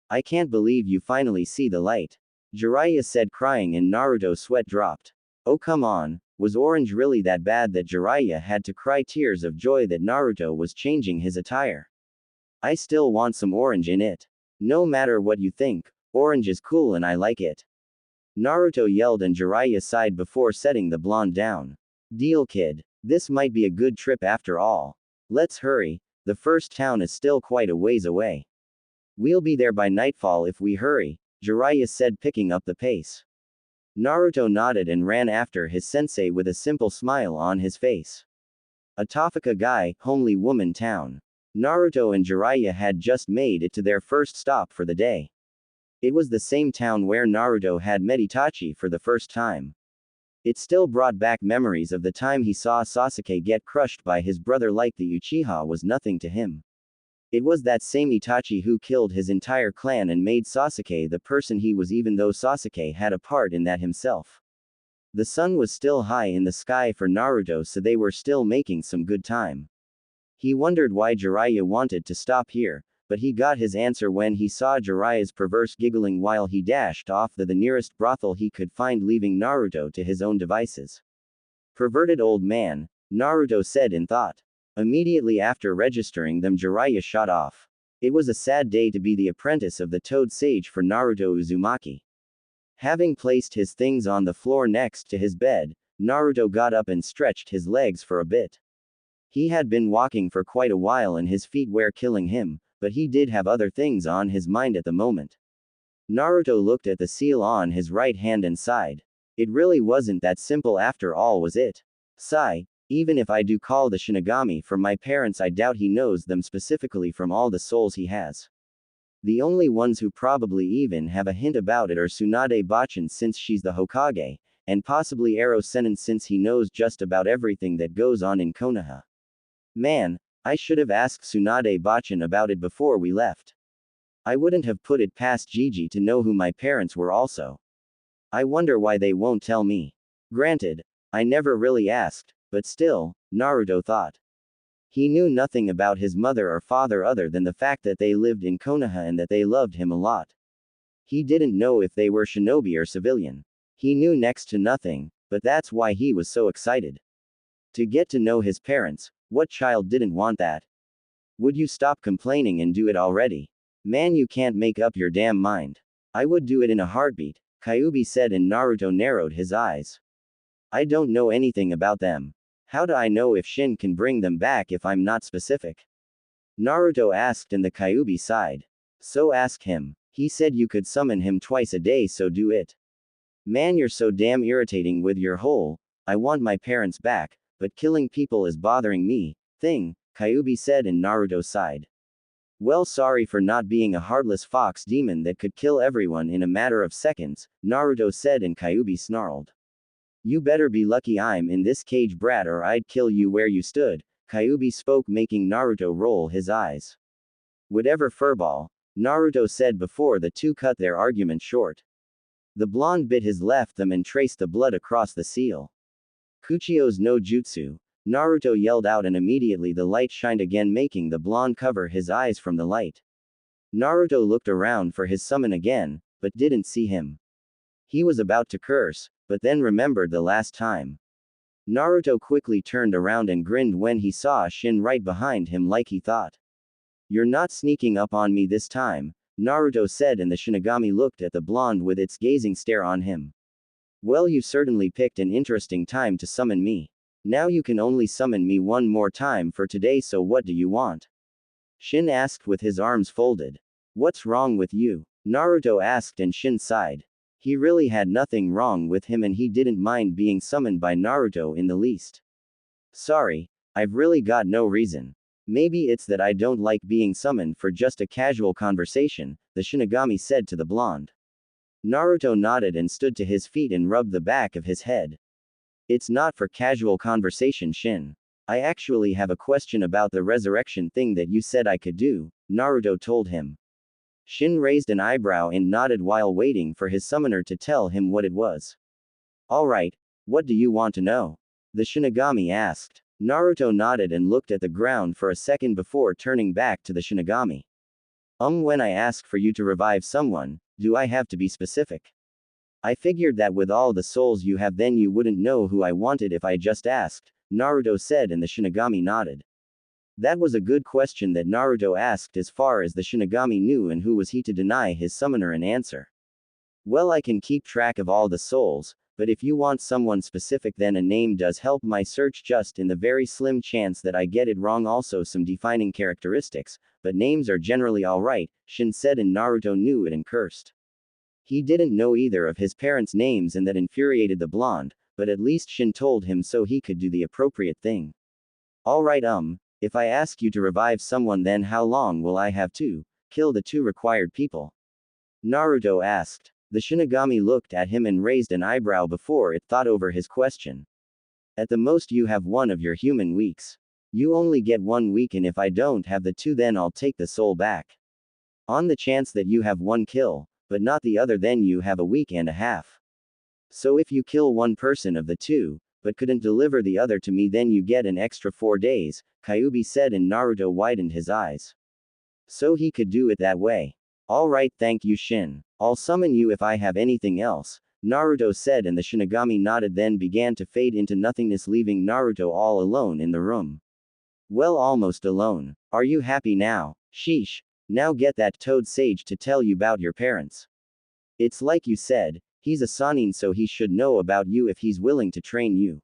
I can't believe you finally see the light, Jiraiya said, crying, and Naruto's sweat dropped. Oh come on, was orange really that bad that Jiraiya had to cry tears of joy that Naruto was changing his attire? I still want some orange in it. No matter what you think, orange is cool and I like it, Naruto yelled, and Jiraiya sighed before setting the blonde down. Deal, kid. This might be a good trip after all. Let's hurry, the first town is still quite a ways away. We'll be there by nightfall if we hurry, Jiraiya said, picking up the pace. Naruto nodded and ran after his sensei with a simple smile on his face. A Tofaka guy, homely woman town. Naruto and Jiraiya had just made it to their first stop for the day. It was the same town where Naruto had met Itachi for the first time. It still brought back memories of the time he saw Sasuke get crushed by his brother like the Uchiha was nothing to him. It was that same Itachi who killed his entire clan and made Sasuke the person he was, even though Sasuke had a part in that himself. The sun was still high in the sky for Naruto, so they were still making some good time. He wondered why Jiraiya wanted to stop here, but he got his answer when he saw Jiraiya's perverse giggling while he dashed off to the nearest brothel he could find, leaving Naruto to his own devices. Perverted old man, Naruto said in thought. Immediately after registering them, Jiraiya shot off. It was a sad day to be the apprentice of the Toad Sage for Naruto Uzumaki. Having placed his things on the floor next to his bed, Naruto got up and stretched his legs for a bit. He had been walking for quite a while and his feet were killing him, but he did have other things on his mind at the moment. Naruto looked at the seal on his right hand and sighed. It really wasn't that simple after all, was it? Sigh, even if I do call the Shinigami from my parents, I doubt he knows them specifically from all the souls he has. The only ones who probably even have a hint about it are Tsunade Bachin, since she's the Hokage, and possibly Ero Sennin, since he knows just about everything that goes on in Konoha. Man, I should have asked Tsunade Bachin about it before we left. I wouldn't have put it past Gigi to know who my parents were also. I wonder why they won't tell me. Granted, I never really asked, but still, Naruto thought. He knew nothing about his mother or father other than the fact that they lived in Konoha and that they loved him a lot. He didn't know if they were shinobi or civilian. He knew next to nothing, but that's why he was so excited. To get to know his parents. What child didn't want that? Would you stop complaining and do it already? Man, you can't make up your damn mind. I would do it in a heartbeat, Kyuubi said, and Naruto narrowed his eyes. I don't know anything about them. How do I know if Shin can bring them back if I'm not specific? Naruto asked, and the Kyuubi sighed. So ask him. He said you could summon him twice a day, so do it. Man, you're so damn irritating with your whole, I want my parents back, but killing people is bothering me, thing, Kyuubi said, and Naruto sighed. Well, sorry for not being a heartless fox demon that could kill everyone in a matter of seconds, Naruto said, and Kyuubi snarled. You better be lucky I'm in this cage, brat, or I'd kill you where you stood, Kyuubi spoke, making Naruto roll his eyes. Whatever, furball, Naruto said before the two cut their argument short. The blonde bit his left thumb and traced the blood across the seal. Kuchio's no jutsu, Naruto yelled out, and immediately the light shined again, making the blonde cover his eyes from the light. Naruto looked around for his summon again, but didn't see him. He was about to curse, but then remembered the last time. Naruto quickly turned around and grinned when he saw Shin right behind him like he thought. "You're not sneaking up on me this time," Naruto said, and the Shinigami looked at the blonde with its gazing stare on him. "Well, you certainly picked an interesting time to summon me. Now you can only summon me one more time for today, so what do you want?" Shin asked with his arms folded. "What's wrong with you?" Naruto asked, and Shin sighed. He really had nothing wrong with him and he didn't mind being summoned by Naruto in the least. "Sorry, I've really got no reason. Maybe it's that I don't like being summoned for just a casual conversation," the Shinigami said to the blonde. Naruto nodded and stood to his feet and rubbed the back of his head. "It's not for casual conversation, Shin. I actually have a question about the resurrection thing that you said I could do," Naruto told him. Shin raised an eyebrow and nodded while waiting for his summoner to tell him what it was. "Alright, what do you want to know?" the Shinigami asked. Naruto nodded and looked at the ground for a second before turning back to the Shinigami. When I ask for you to revive someone, do I have to be specific? I figured that with all the souls you have then you wouldn't know who I wanted if I just asked," Naruto said, and the Shinigami nodded. That was a good question that Naruto asked as far as the Shinigami knew, and who was he to deny his summoner an answer? "Well, I can keep track of all the souls, but if you want someone specific then a name does help my search just in the very slim chance that I get it wrong. Also some defining characteristics, but names are generally alright," Shin said, and Naruto knew it and cursed. He didn't know either of his parents' names and that infuriated the blonde, but at least Shin told him so he could do the appropriate thing. "Alright, if I ask you to revive someone then how long will I have to kill the two required people?" Naruto asked. The Shinigami looked at him and raised an eyebrow before it thought over his question. "At the most you have one of your human weeks. You only get 1 week, and if I don't have the two then I'll take the soul back. On the chance that you have one kill, but not the other, then you have a week and a half. So if you kill one person of the two, but couldn't deliver the other to me then you get an extra 4 days, Kyuubi said, and Naruto widened his eyes. So he could do it that way. "Alright, thank you, Shin. I'll summon you if I have anything else," Naruto said, and the Shinigami nodded then began to fade into nothingness, leaving Naruto all alone in the room. Well, almost alone. "Are you happy now? Sheesh. Now get that toad sage to tell you about your parents. It's like you said, he's a Sannin, so he should know about you if he's willing to train you.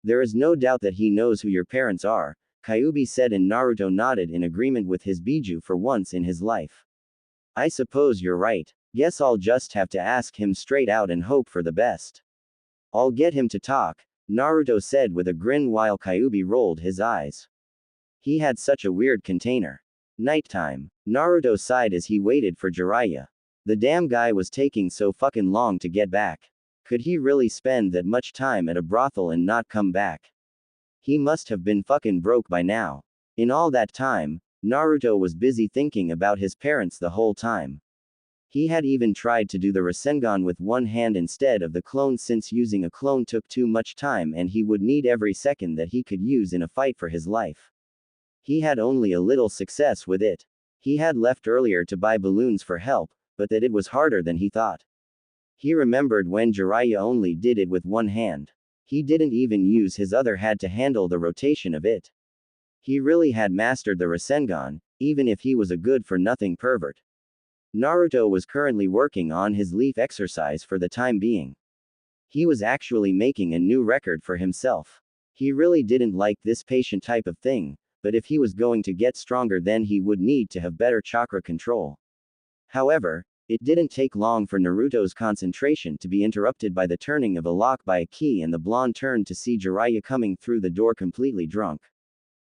There is no doubt that he knows who your parents are," Kyuubi said, and Naruto nodded in agreement with his Biju for once in his life. "I suppose you're right. Guess I'll just have to ask him straight out and hope for the best. I'll get him to talk," Naruto said with a grin while Kyuubi rolled his eyes. He had such a weird container. Nighttime. Naruto sighed as he waited for Jiraiya. The damn guy was taking so fucking long to get back. Could he really spend that much time at a brothel and not come back? He must have been fucking broke by now. In all that time, Naruto was busy thinking about his parents the whole time. He had even tried to do the Rasengan with one hand instead of the clone, since using a clone took too much time and he would need every second that he could use in a fight for his life. He had only a little success with it. He had left earlier to buy balloons for help, but that it was harder than he thought. He remembered when Jiraiya only did it with one hand. He didn't even use his other hand to handle the rotation of it. He really had mastered the Rasengan, even if he was a good-for-nothing pervert. Naruto was currently working on his leaf exercise for the time being. He was actually making a new record for himself. He really didn't like this patient type of thing, but if he was going to get stronger then he would need to have better chakra control. However, it didn't take long for Naruto's concentration to be interrupted by the turning of a lock by a key, and the blonde turned to see Jiraiya coming through the door completely drunk.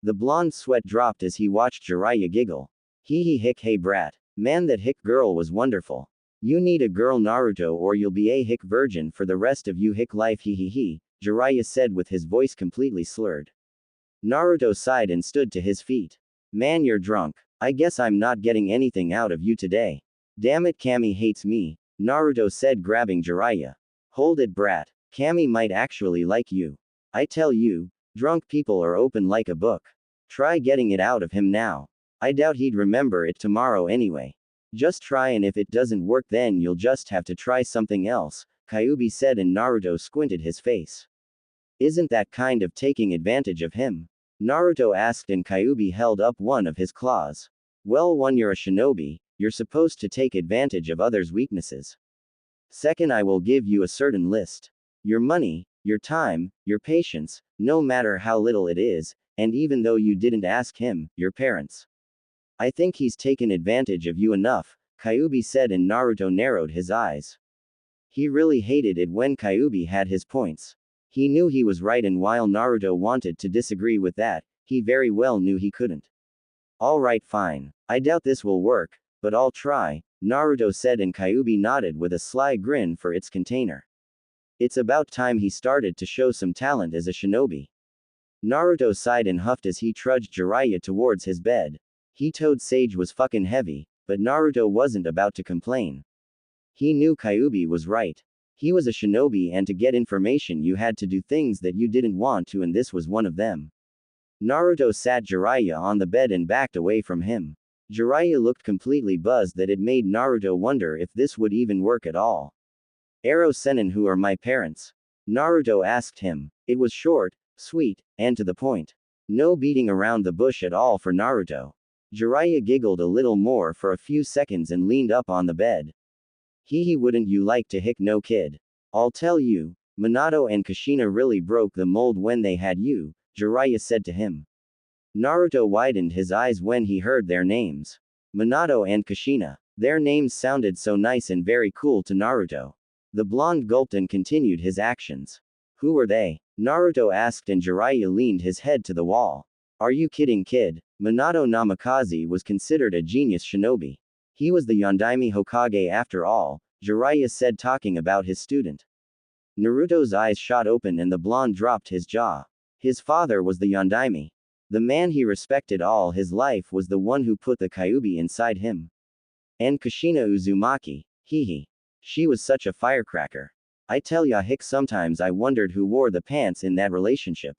The blonde's sweat dropped as he watched Jiraiya giggle. Hee hee hick, hey brat. Man, that hick girl was wonderful. You need a girl, Naruto, or you'll be a hick virgin for the rest of you hick life, hee hee hee, Jiraiya said with his voice completely slurred. Naruto sighed and stood to his feet. Man, you're drunk. I guess I'm not getting anything out of you today. Damn it, Kami hates me, Naruto said, grabbing Jiraiya. Hold it, brat. Kami might actually like you. I tell you, drunk people are open like a book. Try getting it out of him now. I doubt he'd remember it tomorrow anyway. Just try, and if it doesn't work then you'll just have to try something else, Kyuubi said, and Naruto squinted his face. Isn't that kind of taking advantage of him? Naruto asked, and Kyuubi held up one of his claws. Well, one, you're a shinobi, you're supposed to take advantage of others' weaknesses. Second, I will give you a certain list. Your money, your time, your patience, no matter how little it is, and even though you didn't ask him, your parents. I think he's taken advantage of you enough, Kyuubi said, and Naruto narrowed his eyes. He really hated it when Kyuubi had his points. He knew he was right, and while Naruto wanted to disagree with that, he very well knew he couldn't. Alright, fine. I doubt this will work, but I'll try, Naruto said, and Kyuubi nodded with a sly grin for its container. It's about time he started to show some talent as a shinobi. Naruto sighed and huffed as he trudged Jiraiya towards his bed. He told Sage was fucking heavy, but Naruto wasn't about to complain. He knew Kyuubi was right. He was a shinobi, and to get information you had to do things that you didn't want to, and this was one of them. Naruto sat Jiraiya on the bed and backed away from him. Jiraiya looked completely buzzed that it made Naruto wonder if this would even work at all. Ero Sennin, who are my parents? Naruto asked him. It was short, sweet, and to the point. No beating around the bush at all for Naruto. Jiraiya giggled a little more for a few seconds and leaned up on the bed. He wouldn't you like to hick no kid? I'll tell you, Minato and Kushina really broke the mold when they had you, Jiraiya said to him. Naruto widened his eyes when he heard their names. Minato and Kushina. Their names sounded so nice and very cool to Naruto. The blonde gulped and continued his actions. Who were they? Naruto asked, and Jiraiya leaned his head to the wall. Are you kidding, kid? Minato Namikaze was considered a genius shinobi. He was the Yondaime Hokage after all, Jiraiya said, talking about his student. Naruto's eyes shot open and the blonde dropped his jaw. His father was the Yondaime. The man he respected all his life was the one who put the Kyuubi inside him. And Kushina Uzumaki. Hee. She was such a firecracker. I tell ya, sometimes I wondered who wore the pants in that relationship.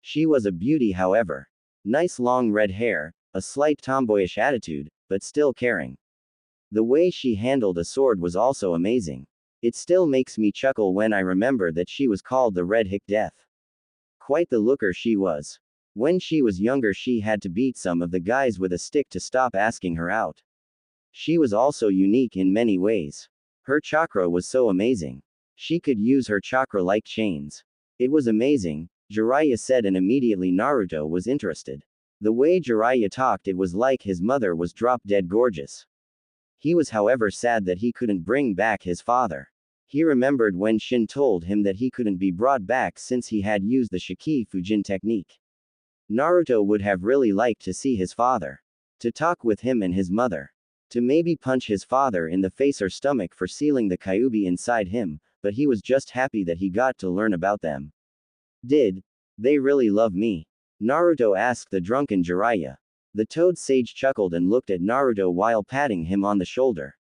She was a beauty, however. Nice long red hair, a slight tomboyish attitude, but still caring. The way she handled a sword was also amazing. It still makes me chuckle when I remember that she was called the Red Hick Death. Quite the looker she was. When she was younger she had to beat some of the guys with a stick to stop asking her out. She was also unique in many ways. Her chakra was so amazing. She could use her chakra like chains. It was amazing, Jiraiya said, and immediately Naruto was interested. The way Jiraiya talked, it was like his mother was drop-dead gorgeous. He was, however, sad that he couldn't bring back his father. He remembered when Shin told him that he couldn't be brought back since he had used the Shiki Fujin technique. Naruto would have really liked to see his father. To talk with him and his mother. To maybe punch his father in the face or stomach for sealing the Kyuubi inside him, but he was just happy that he got to learn about them. Did they really love me? Naruto asked the drunken Jiraiya. The toad sage chuckled and looked at Naruto while patting him on the shoulder.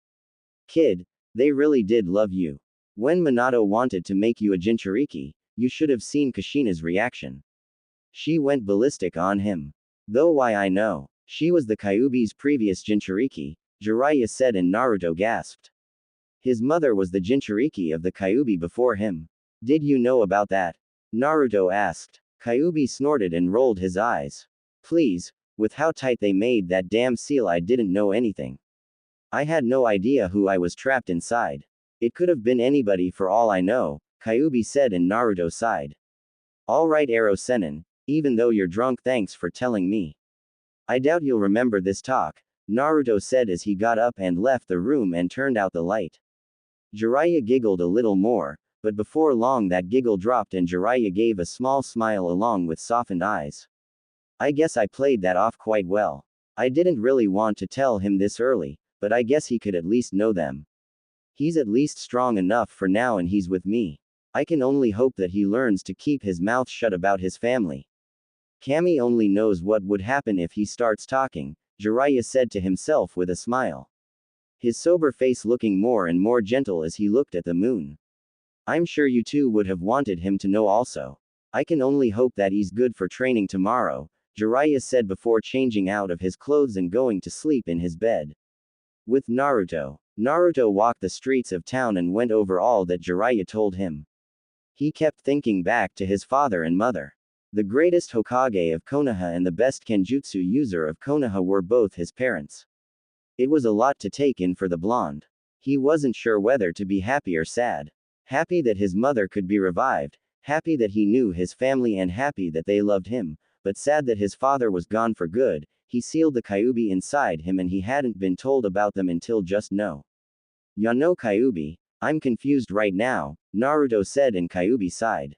Kid, they really did love you. When Minato wanted to make you a Jinchuriki, you should have seen Kushina's reaction. She went ballistic on him. Though why I know. She was the Kyuubi's previous Jinchuriki, Jiraiya said, and Naruto gasped. His mother was the Jinchuriki of the Kyuubi before him. Did you know about that? Naruto asked. Kyuubi snorted and rolled his eyes. Please, with how tight they made that damn seal, I didn't know anything. I had no idea who I was trapped inside. It could have been anybody for all I know, Kyuubi said, and Naruto sighed. Alright, Ero Sennin, even though you're drunk, thanks for telling me. I doubt you'll remember this talk, Naruto said as he got up and left the room and turned out the light. Jiraiya giggled a little more, but before long that giggle dropped and Jiraiya gave a small smile along with softened eyes. I guess I played that off quite well. I didn't really want to tell him this early, but I guess he could at least know them. He's at least strong enough for now and he's with me. I can only hope that he learns to keep his mouth shut about his family. Kami only knows what would happen if he starts talking, Jiraiya said to himself with a smile. His sober face looking more and more gentle as he looked at the moon. I'm sure you two would have wanted him to know also. I can only hope that he's good for training tomorrow, Jiraiya said before changing out of his clothes and going to sleep in his bed. With Naruto. Naruto walked the streets of town and went over all that Jiraiya told him. He kept thinking back to his father and mother. The greatest Hokage of Konoha and the best Kenjutsu user of Konoha were both his parents. It was a lot to take in for the blonde. He wasn't sure whether to be happy or sad. Happy that his mother could be revived, happy that he knew his family and happy that they loved him, but sad that his father was gone for good. He sealed the Kyuubi inside him and he hadn't been told about them until just now. Yano Kyuubi, I'm confused right now, Naruto said and Kyuubi sighed.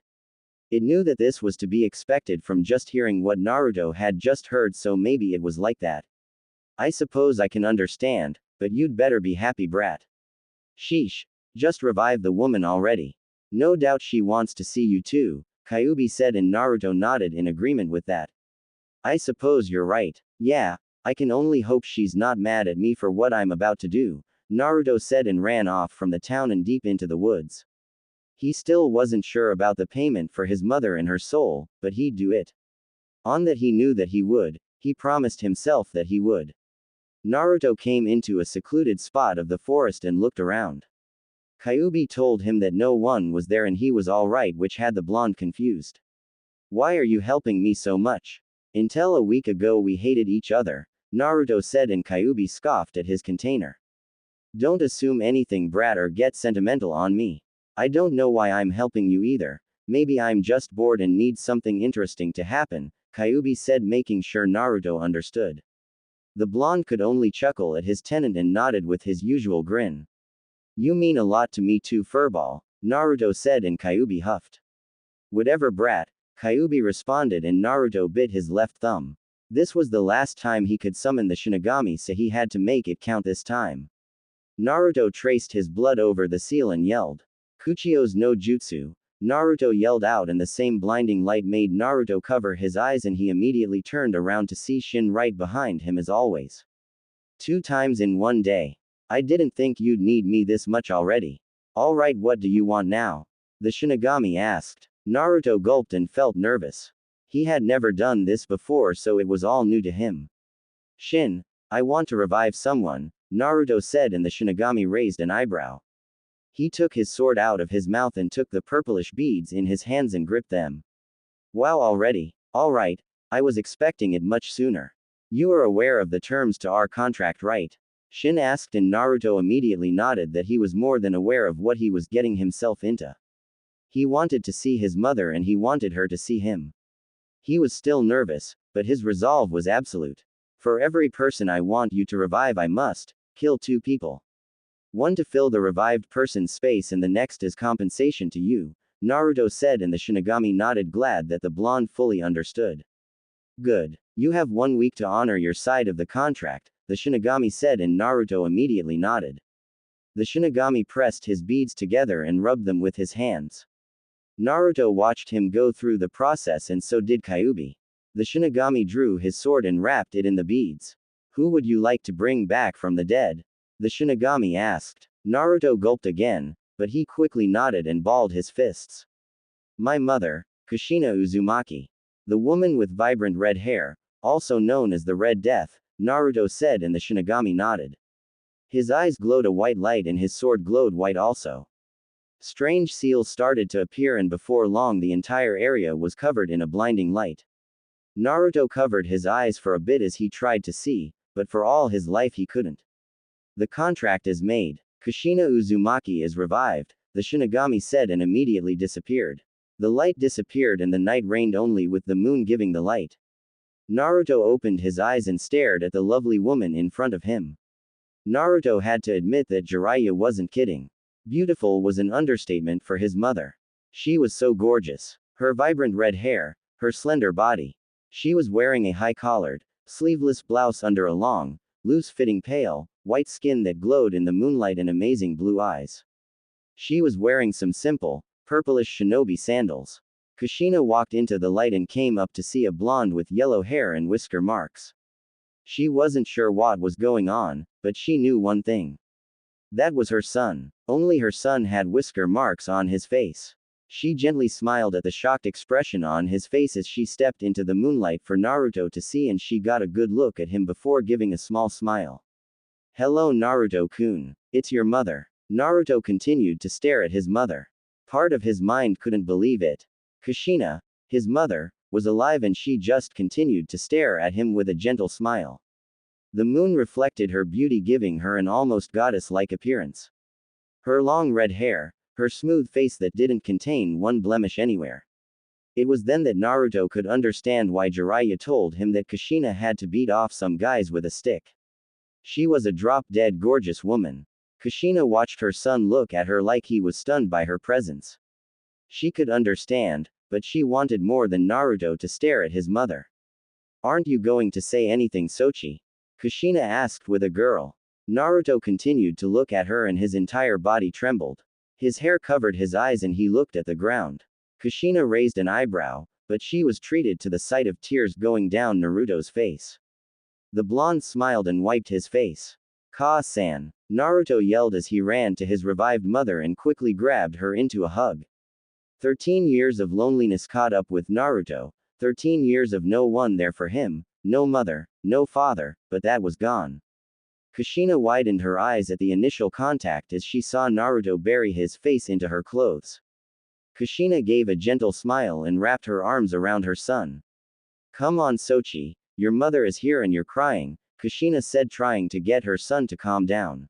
It knew that this was to be expected from just hearing what Naruto had just heard, so maybe it was like that. I suppose I can understand, but you'd better be happy, brat. Sheesh. Just revive the woman already. No doubt she wants to see you too, Kyuubi said and Naruto nodded in agreement with that. I suppose you're right. Yeah, I can only hope she's not mad at me for what I'm about to do, Naruto said and ran off from the town and deep into the woods. He still wasn't sure about the payment for his mother and her soul, but he'd do it. On that he knew that he would, he promised himself that he would. Naruto came into a secluded spot of the forest and looked around. Kyuubi told him that no one was there and he was alright, which had the blonde confused. Why are you helping me so much? Until a week ago we hated each other, Naruto said and Kyuubi scoffed at his container. Don't assume anything, brat, or get sentimental on me. I don't know why I'm helping you either. Maybe I'm just bored and need something interesting to happen, Kyuubi said, making sure Naruto understood. The blonde could only chuckle at his tenant and nodded with his usual grin. You mean a lot to me too, furball, Naruto said and Kyuubi huffed. Whatever, brat, Kyuubi responded and Naruto bit his left thumb. This was the last time he could summon the Shinigami, so he had to make it count this time. Naruto traced his blood over the seal and yelled. Kuchio's no jutsu. Naruto yelled out and the same blinding light made Naruto cover his eyes and he immediately turned around to see Shin right behind him as always. 2 times in one day. I didn't think you'd need me this much already. Alright, what do you want now? The Shinigami asked. Naruto gulped and felt nervous. He had never done this before, so it was all new to him. Shin, I want to revive someone, Naruto said and the Shinigami raised an eyebrow. He took his sword out of his mouth and took the purplish beads in his hands and gripped them. Wow, already? Alright, I was expecting it much sooner. You are aware of the terms to our contract, right? Shin asked and Naruto immediately nodded that he was more than aware of what he was getting himself into. He wanted to see his mother and he wanted her to see him. He was still nervous, but his resolve was absolute. For every person I want you to revive, I must kill 2 people. One to fill the revived person's space and the next as compensation to you, Naruto said and the Shinigami nodded, glad that the blonde fully understood. Good. You have 1 week to honor your side of the contract, the Shinigami said and Naruto immediately nodded. The Shinigami pressed his beads together and rubbed them with his hands. Naruto watched him go through the process and so did Kyuubi. The Shinigami drew his sword and wrapped it in the beads. Who would you like to bring back from the dead? The Shinigami asked. Naruto gulped again, but he quickly nodded and balled his fists. My mother, Kushina Uzumaki. The woman with vibrant red hair, also known as the Red Death, Naruto said and the Shinigami nodded. His eyes glowed a white light and his sword glowed white also. Strange seals started to appear and before long the entire area was covered in a blinding light. Naruto covered his eyes for a bit as he tried to see, but for all his life he couldn't. The contract is made. Kushina Uzumaki is revived, the Shinigami said and immediately disappeared. The light disappeared and the night reigned only with the moon giving the light. Naruto opened his eyes and stared at the lovely woman in front of him. Naruto had to admit that Jiraiya wasn't kidding. Beautiful was an understatement for his mother. She was so gorgeous. Her vibrant red hair, her slender body. She was wearing a high-collared, sleeveless blouse under a long, loose-fitting pale, white skin that glowed in the moonlight and amazing blue eyes. She was wearing some simple, purplish shinobi sandals. Kushina walked into the light and came up to see a blonde with yellow hair and whisker marks. She wasn't sure what was going on, but she knew one thing. That was her son. Only her son had whisker marks on his face. She gently smiled at the shocked expression on his face as she stepped into the moonlight for Naruto to see, and she got a good look at him before giving a small smile. Hello Naruto-kun. It's your mother. Naruto continued to stare at his mother. Part of his mind couldn't believe it. Kushina, his mother, was alive and she just continued to stare at him with a gentle smile. The moon reflected her beauty, giving her an almost goddess-like appearance. Her long red hair, her smooth face that didn't contain one blemish anywhere. It was then that Naruto could understand why Jiraiya told him that Kushina had to beat off some guys with a stick. She was a drop-dead gorgeous woman. Kushina watched her son look at her like he was stunned by her presence. She could understand, but she wanted more than Naruto to stare at his mother. Aren't you going to say anything, Sochi? Kushina asked with a girl. Naruto continued to look at her and his entire body trembled. His hair covered his eyes and he looked at the ground. Kushina raised an eyebrow, but she was treated to the sight of tears going down Naruto's face. The blonde smiled and wiped his face. Ka-san. Naruto yelled as he ran to his revived mother and quickly grabbed her into a hug. 13 years of loneliness caught up with Naruto, 13 years of no one there for him, no mother, no father, but that was gone. Kushina widened her eyes at the initial contact as she saw Naruto bury his face into her clothes. Kushina gave a gentle smile and wrapped her arms around her son. Come on Sochi, your mother is here and you're crying, Kushina said, trying to get her son to calm down.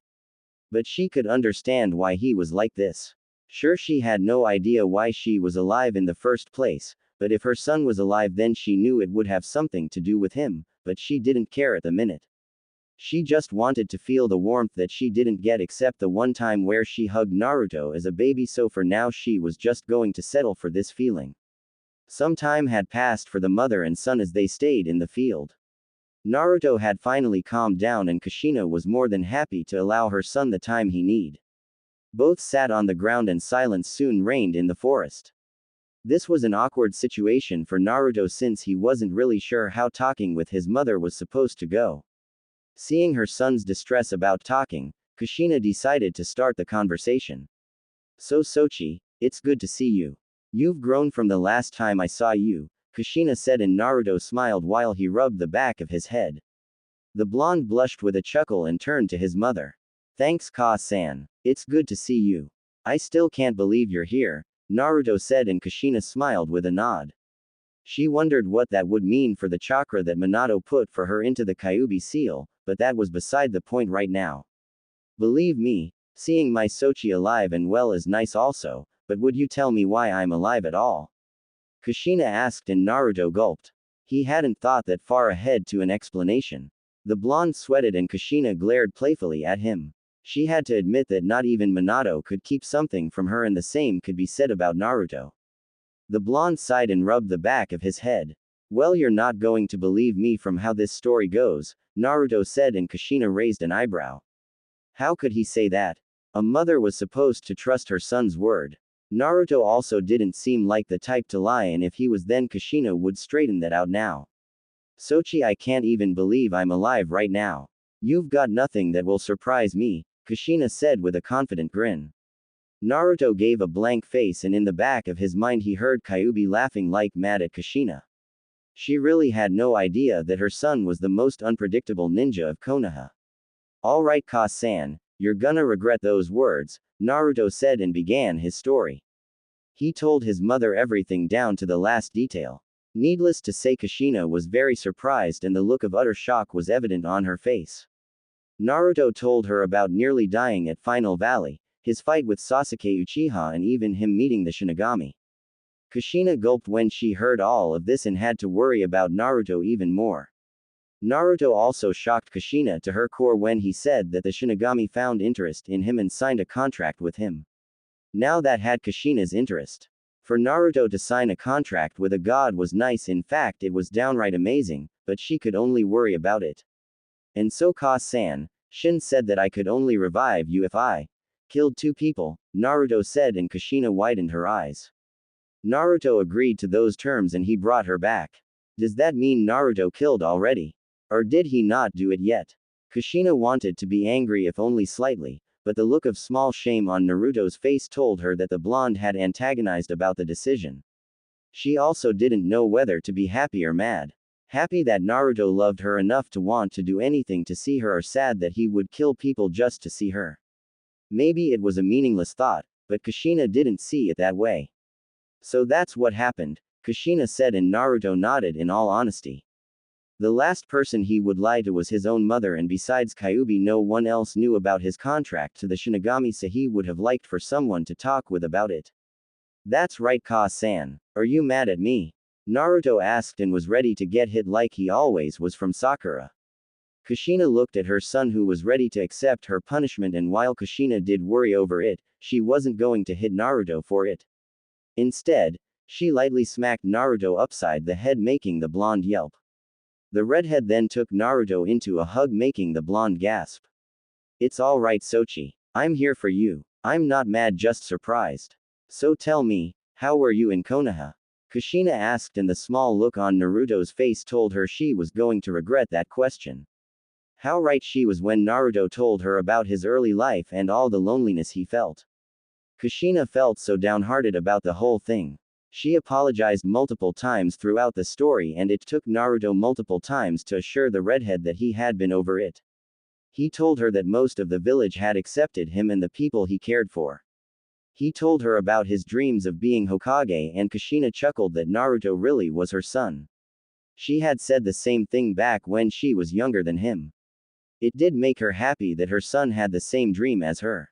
But she could understand why he was like this. Sure, she had no idea why she was alive in the first place, but if her son was alive then she knew it would have something to do with him, but she didn't care at the minute. She just wanted to feel the warmth that she didn't get except the one time where she hugged Naruto as a baby, so for now she was just going to settle for this feeling. Some time had passed for the mother and son as they stayed in the field. Naruto had finally calmed down and Kushina was more than happy to allow her son the time he need. Both sat on the ground and silence soon reigned in the forest. This was an awkward situation for Naruto since he wasn't really sure how talking with his mother was supposed to go. Seeing her son's distress about talking, Kushina decided to start the conversation. So Sochi, it's good to see you. You've grown from the last time I saw you, Kushina said, and Naruto smiled while he rubbed the back of his head. The blonde blushed with a chuckle and turned to his mother. Thanks Ka-san. It's good to see you. I still can't believe you're here, Naruto said, and Kushina smiled with a nod. She wondered what that would mean for the chakra that Minato put for her into the Kyuubi seal, but that was beside the point right now. Believe me, seeing my Sochi alive and well is nice also, but would you tell me why I'm alive at all? Kushina asked, and Naruto gulped. He hadn't thought that far ahead to an explanation. The blonde sweated and Kushina glared playfully at him. She had to admit that not even Minato could keep something from her, and the same could be said about Naruto. The blonde sighed and rubbed the back of his head. Well, you're not going to believe me from how this story goes, Naruto said, and Kushina raised an eyebrow. How could he say that? A mother was supposed to trust her son's word. Naruto also didn't seem like the type to lie, and if he was then Kushina would straighten that out now. Sochi, I can't even believe I'm alive right now. You've got nothing that will surprise me, Kushina said with a confident grin. Naruto gave a blank face, and in the back of his mind he heard Kyuubi laughing like mad at Kushina. She really had no idea that her son was the most unpredictable ninja of Konoha. Alright Ka-san, you're gonna regret those words, Naruto said and began his story. He told his mother everything down to the last detail. Needless to say, Kushina was very surprised and the look of utter shock was evident on her face. Naruto told her about nearly dying at Final Valley, his fight with Sasuke Uchiha, and even him meeting the Shinigami. Kushina gulped when she heard all of this and had to worry about Naruto even more. Naruto also shocked Kushina to her core when he said that the Shinigami found interest in him and signed a contract with him. Now that had Kushina's interest. For Naruto to sign a contract with a god was nice, in fact it was downright amazing, but she could only worry about it. And so Ka-san, Shin said that I could only revive you if I killed 2 people, Naruto said, and Kushina widened her eyes. Naruto agreed to those terms and he brought her back. Does that mean Naruto killed already? Or did he not do it yet? Kushina wanted to be angry if only slightly, but the look of small shame on Naruto's face told her that the blonde had antagonized about the decision. She also didn't know whether to be happy or mad. Happy that Naruto loved her enough to want to do anything to see her, or sad that he would kill people just to see her. Maybe it was a meaningless thought, but Kushina didn't see it that way. So that's what happened, Kushina said, and Naruto nodded in all honesty. The last person he would lie to was his own mother, and besides Kyuubi no one else knew about his contract to the Shinigami, so he would have liked for someone to talk with about it. That's right, Ka-san. Are you mad at me? Naruto asked and was ready to get hit like he always was from Sakura. Kushina looked at her son, who was ready to accept her punishment, and while Kushina did worry over it, she wasn't going to hit Naruto for it. Instead, she lightly smacked Naruto upside the head, making the blonde yelp. The redhead then took Naruto into a hug, making the blonde gasp. It's all right, Sochi. I'm here for you. I'm not mad, just surprised. So tell me, how were you in Konoha? Kushina asked, and the small look on Naruto's face told her she was going to regret that question. How right she was when Naruto told her about his early life and all the loneliness he felt. Kushina felt so downhearted about the whole thing. She apologized multiple times throughout the story, and it took Naruto multiple times to assure the redhead that he had been over it. He told her that most of the village had accepted him and the people he cared for. He told her about his dreams of being Hokage, and Kushina chuckled that Naruto really was her son. She had said the same thing back when she was younger than him. It did make her happy that her son had the same dream as her.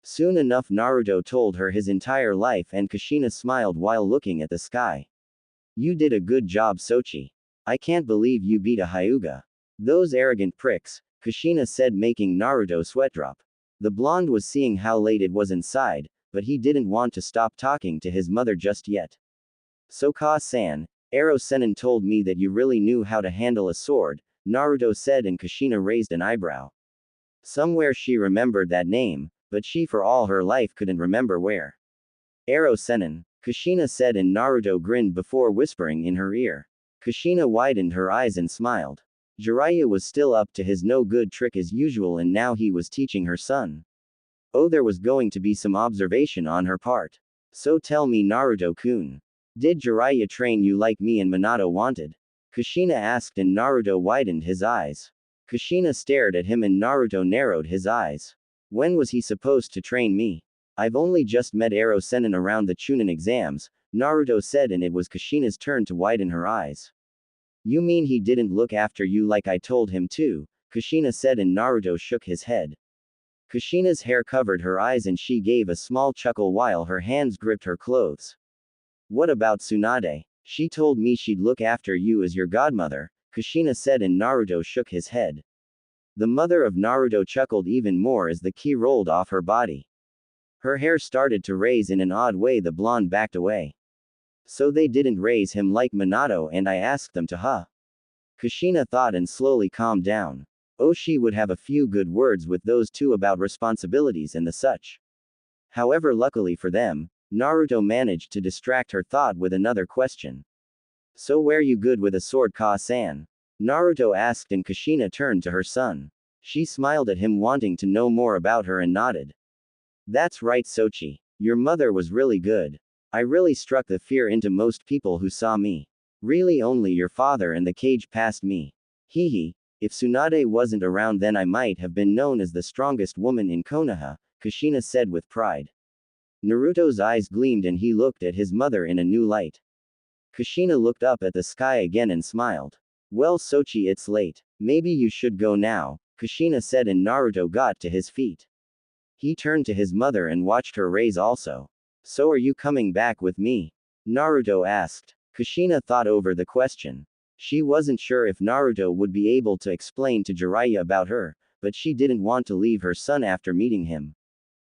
Soon enough, Naruto told her his entire life, and Kushina smiled while looking at the sky. You did a good job, Sochi. I can't believe you beat a Hyuga. Those arrogant pricks, Kushina said, making Naruto sweat drop. The blonde was seeing how late it was inside, but he didn't want to stop talking to his mother just yet. So Ka-san, Ero Sennin told me that you really knew how to handle a sword, Naruto said, and Kushina raised an eyebrow. Somewhere she remembered that name, but she for all her life couldn't remember where. Ero Sennin, Kushina said, and Naruto grinned before whispering in her ear. Kushina widened her eyes and smiled. Jiraiya was still up to his no-good trick as usual, and now he was teaching her son. Oh, there was going to be some observation on her part. So tell me, Naruto-kun. Did Jiraiya train you like me and Minato wanted? Kushina asked, and Naruto widened his eyes. Kushina stared at him, and Naruto narrowed his eyes. When was he supposed to train me? I've only just met Ero Sennin around the Chunin exams, Naruto said, and it was Kushina's turn to widen her eyes. You mean he didn't look after you like I told him to? Kushina said, and Naruto shook his head. Kushina's hair covered her eyes, and she gave a small chuckle while her hands gripped her clothes. What about Tsunade? She told me she'd look after you as your godmother, Kushina said, and Naruto shook his head. The mother of Naruto chuckled even more as the ki rolled off her body. Her hair started to raise in an odd way. The blonde backed away. So they didn't raise him like Minato and I asked them to, huh? Kushina thought and slowly calmed down. Oh, she would have a few good words with those two about responsibilities and the such. However, luckily for them, Naruto managed to distract her thought with another question. So were you good with a sword, Ka-san? Naruto asked, and Kushina turned to her son. She smiled at him, wanting to know more about her, and nodded. That's right, Sochi. Your mother was really good. I really struck the fear into most people who saw me. Really only your father and the cage passed me. Hee. If Tsunade wasn't around, then I might have been known as the strongest woman in Konoha, Kushina said with pride. Naruto's eyes gleamed, and he looked at his mother in a new light. Kushina looked up at the sky again and smiled. Well, Sochi, it's late. Maybe you should go now, Kushina said, and Naruto got to his feet. He turned to his mother and watched her raise also. So are you coming back with me? Naruto asked. Kushina thought over the question. She wasn't sure if Naruto would be able to explain to Jiraiya about her, but she didn't want to leave her son after meeting him.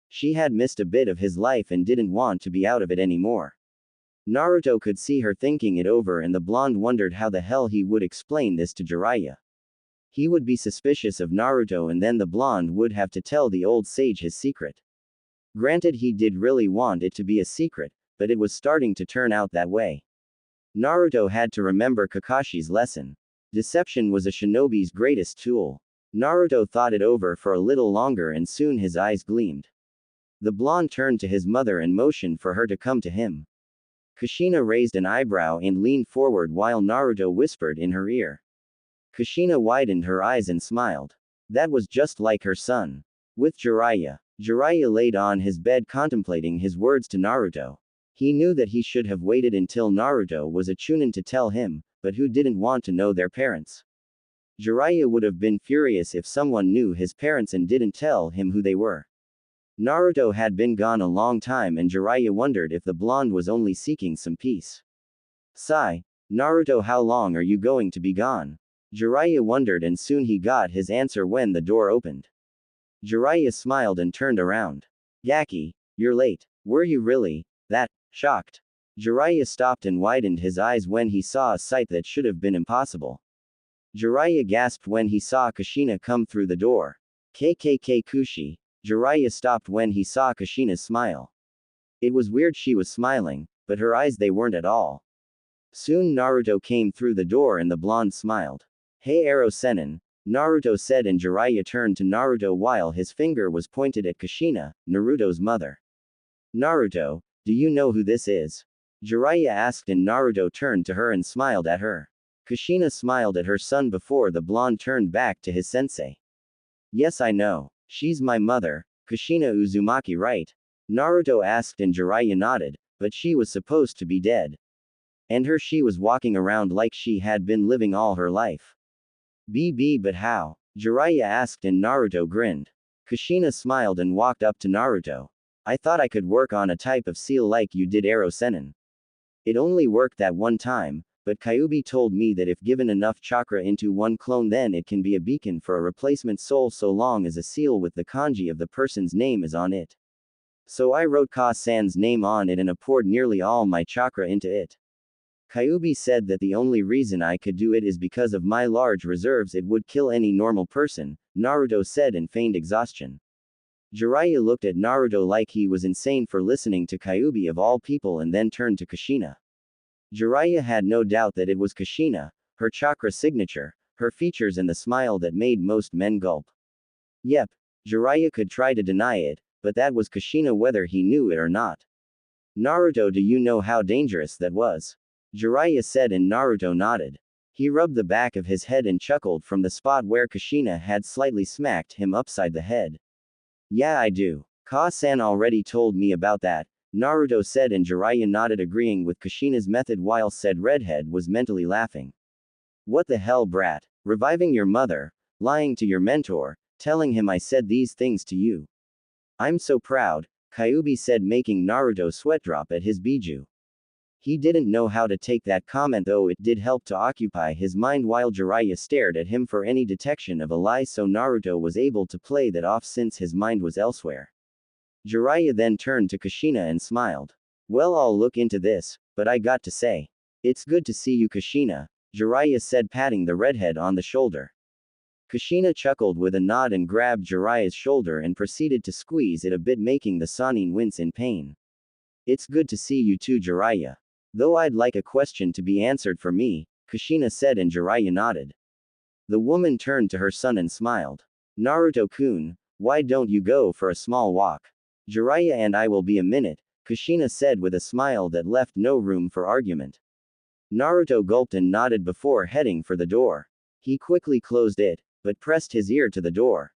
She had missed a bit of his life and didn't want to be out of it anymore. Naruto could see her thinking it over, and the blonde wondered how the hell he would explain this to Jiraiya. He would be suspicious of Naruto, and then the blonde would have to tell the old sage his secret. Granted, he did really want it to be a secret, but it was starting to turn out that way. Naruto had to remember Kakashi's lesson. Deception was a shinobi's greatest tool. Naruto thought it over for a little longer, and soon his eyes gleamed. The blonde turned to his mother and motioned for her to come to him. Kushina raised an eyebrow and leaned forward while Naruto whispered in her ear. Kushina widened her eyes and smiled. That was just like her son. With Jiraiya. Jiraiya laid on his bed contemplating his words to Naruto. He knew that he should have waited until Naruto was a chunin to tell him, but who didn't want to know their parents? Jiraiya would have been furious if someone knew his parents and didn't tell him who they were. Naruto had been gone a long time and Jiraiya wondered if the blonde was only seeking some peace. Sigh. Naruto, how long are you going to be gone? Jiraiya wondered and soon he got his answer when the door opened. Jiraiya smiled and turned around. Yaki, you're late. Were you really? That, shocked. Jiraiya stopped and widened his eyes when he saw a sight that should have been impossible. Jiraiya gasped when he saw Kushina come through the door. KKK Kushi. Jiraiya stopped when he saw Kushina's smile. It was weird she was smiling, but her eyes they weren't at all. Soon Naruto came through the door and the blonde smiled. Hey Aro Sennin, Naruto said and Jiraiya turned to Naruto while his finger was pointed at Kushina, Naruto's mother. Naruto, do you know who this is? Jiraiya asked and Naruto turned to her and smiled at her. Kushina smiled at her son before the blonde turned back to his sensei. Yes, I know. She's my mother, Kushina Uzumaki, right? Naruto asked and Jiraiya nodded, but she was supposed to be dead. And she was walking around like she had been living all her life. But how? Jiraiya asked and Naruto grinned. Kushina smiled and walked up to Naruto. I thought I could work on a type of seal like you did, Aro Sennin. It only worked that one time, but Kyuubi told me that if given enough chakra into one clone then it can be a beacon for a replacement soul so long as a seal with the kanji of the person's name is on it. So I wrote Ka-san's name on it and poured nearly all my chakra into it. Kyuubi said that the only reason I could do it is because of my large reserves. It would kill any normal person, Naruto said and feigned exhaustion. Jiraiya looked at Naruto like he was insane for listening to Kyuubi of all people and then turned to Kushina. Jiraiya had no doubt that it was Kushina, her chakra signature, her features and the smile that made most men gulp. Yep, Jiraiya could try to deny it, but that was Kushina whether he knew it or not. Naruto, do you know how dangerous that was? Jiraiya said and Naruto nodded. He rubbed the back of his head and chuckled from the spot where Kushina had slightly smacked him upside the head. Yeah, I do. Ka-san already told me about that, Naruto said and Jiraiya nodded agreeing with Kushina's method while said redhead was mentally laughing. What the hell, brat? Reviving your mother, lying to your mentor, telling him I said these things to you. I'm so proud, Kyuubi said making Naruto sweat drop at his biju. He didn't know how to take that comment though it did help to occupy his mind while Jiraiya stared at him for any detection of a lie so Naruto was able to play that off since his mind was elsewhere. Jiraiya then turned to Kushina and smiled. Well, I'll look into this, but I got to say. It's good to see you, Kushina, Jiraiya said patting the redhead on the shoulder. Kushina chuckled with a nod and grabbed Jiraiya's shoulder and proceeded to squeeze it a bit making the Sannin wince in pain. It's good to see you too, Jiraiya. Though I'd like a question to be answered for me, Kushina said and Jiraiya nodded. The woman turned to her son and smiled. Naruto-kun, why don't you go for a small walk? Jiraiya and I will be a minute, Kushina said with a smile that left no room for argument. Naruto gulped and nodded before heading for the door. He quickly closed it, but pressed his ear to the door.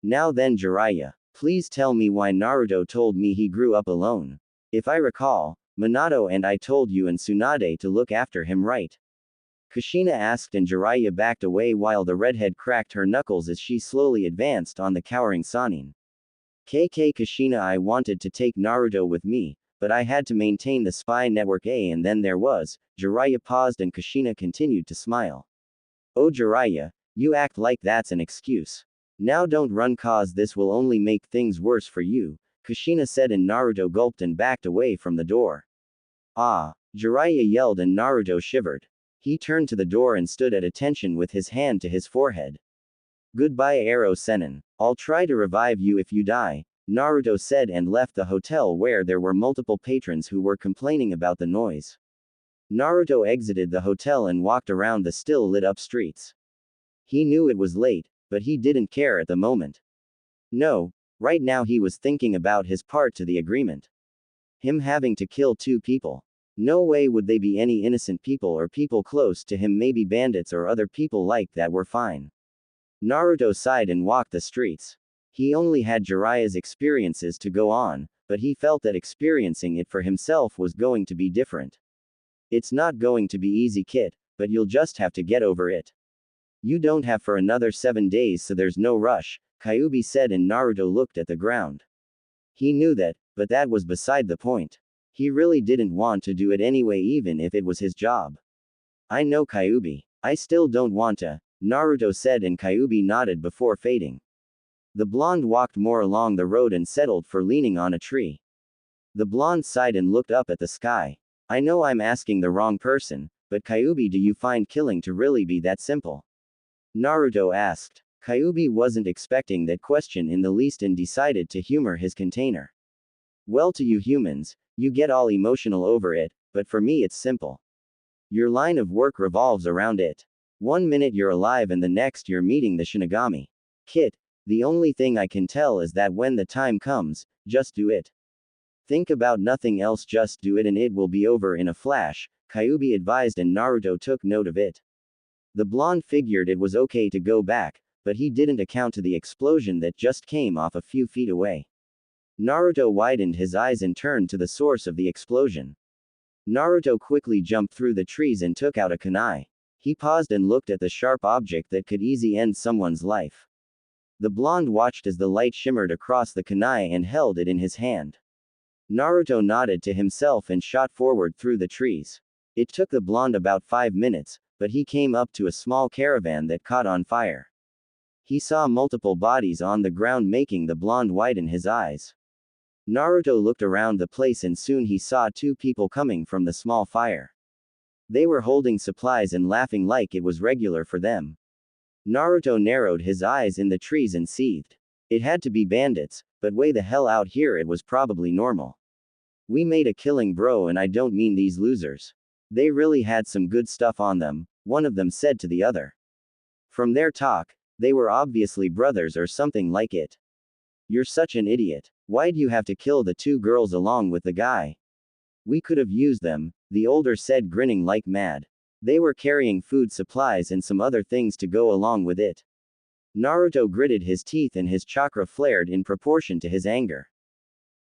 Now then, Jiraiya, please tell me why Naruto told me he grew up alone. If I recall, Minato and I told you and Tsunade to look after him, right? Kushina asked and Jiraiya backed away while the redhead cracked her knuckles as she slowly advanced on the cowering Sannin. Kushina, I wanted to take Naruto with me, but I had to maintain the spy network and then there was, Jiraiya paused and Kushina continued to smile. Oh Jiraiya, you act like that's an excuse. Now don't run cause this will only make things worse for you, Kushina said and Naruto gulped and backed away from the door. Ah! Jiraiya yelled and Naruto shivered. He turned to the door and stood at attention with his hand to his forehead. Goodbye Aro Sennin. I'll try to revive you if you die, Naruto said and left the hotel where there were multiple patrons who were complaining about the noise. Naruto exited the hotel and walked around the still lit up streets. He knew it was late, but he didn't care at the moment. No, right now he was thinking about his part to the agreement. Him having to kill 2 people. No way would they be any innocent people or people close to him, maybe bandits or other people like that were fine. Naruto sighed and walked the streets. He only had Jiraiya's experiences to go on, but he felt that experiencing it for himself was going to be different. It's not going to be easy, kid, but you'll just have to get over it. You don't have for another 7 days, so there's no rush, Kyuubi said, and Naruto looked at the ground. He knew that, but that was beside the point. He really didn't want to do it anyway, even if it was his job. I know, Kyuubi. I still don't want to, Naruto said, and Kyuubi nodded before fading. The blonde walked more along the road and settled for leaning on a tree. The blonde sighed and looked up at the sky. I know I'm asking the wrong person, but Kyuubi, do you find killing to really be that simple? Naruto asked. Kyuubi wasn't expecting that question in the least and decided to humor his container. Well, to you humans, you get all emotional over it, but for me it's simple. Your line of work revolves around it. 1 minute you're alive and the next you're meeting the Shinigami. Kid, the only thing I can tell is that when the time comes, just do it. Think about nothing else, just do it and it will be over in a flash, Kyuubi advised, and Naruto took note of it. The blonde figured it was okay to go back, but he didn't account to the explosion that just came off a few feet away. Naruto widened his eyes and turned to the source of the explosion. Naruto quickly jumped through the trees and took out a kunai. He paused and looked at the sharp object that could easily end someone's life. The blonde watched as the light shimmered across the kunai and held it in his hand. Naruto nodded to himself and shot forward through the trees. It took the blonde about 5 minutes, but he came up to a small caravan that caught on fire. He saw multiple bodies on the ground, making the blonde widen his eyes. Naruto looked around the place and soon he saw 2 people coming from the small fire. They were holding supplies and laughing like it was regular for them. Naruto narrowed his eyes in the trees and seethed. It had to be bandits, but way the hell out here, it was probably normal. We made a killing, bro, and I don't mean these losers. They really had some good stuff on them, one of them said to the other. From their talk, they were obviously brothers or something like it. You're such an idiot. Why'd you have to kill the 2 girls along with the guy? We could have used them, the older said, grinning like mad. They were carrying food supplies and some other things to go along with it. Naruto gritted his teeth and his chakra flared in proportion to his anger.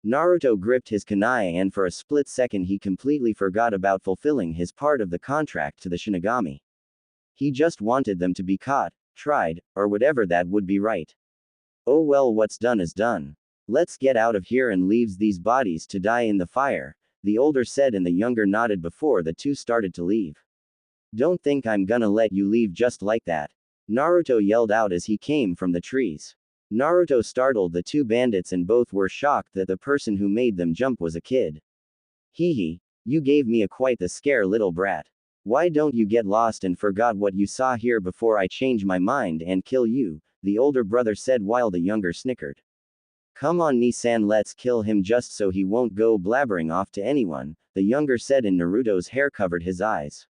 Naruto gripped his kunai and for a split second he completely forgot about fulfilling his part of the contract to the Shinigami. He just wanted them to be caught, tried, or whatever that would be, right? Oh well, what's done is done. Let's get out of here and leave these bodies to die in the fire, the older said, and the younger nodded before the 2 started to leave. Don't think I'm gonna let you leave just like that, Naruto yelled out as he came from the trees. Naruto startled the 2 bandits and both were shocked that the person who made them jump was a kid. Hee, you gave me quite the scare, little brat. Why don't you get lost and forgot what you saw here before I change my mind and kill you, the older brother said while the younger snickered. Come on, Nissan, let's kill him just so he won't go blabbering off to anyone, the younger said, and Naruto's hair covered his eyes.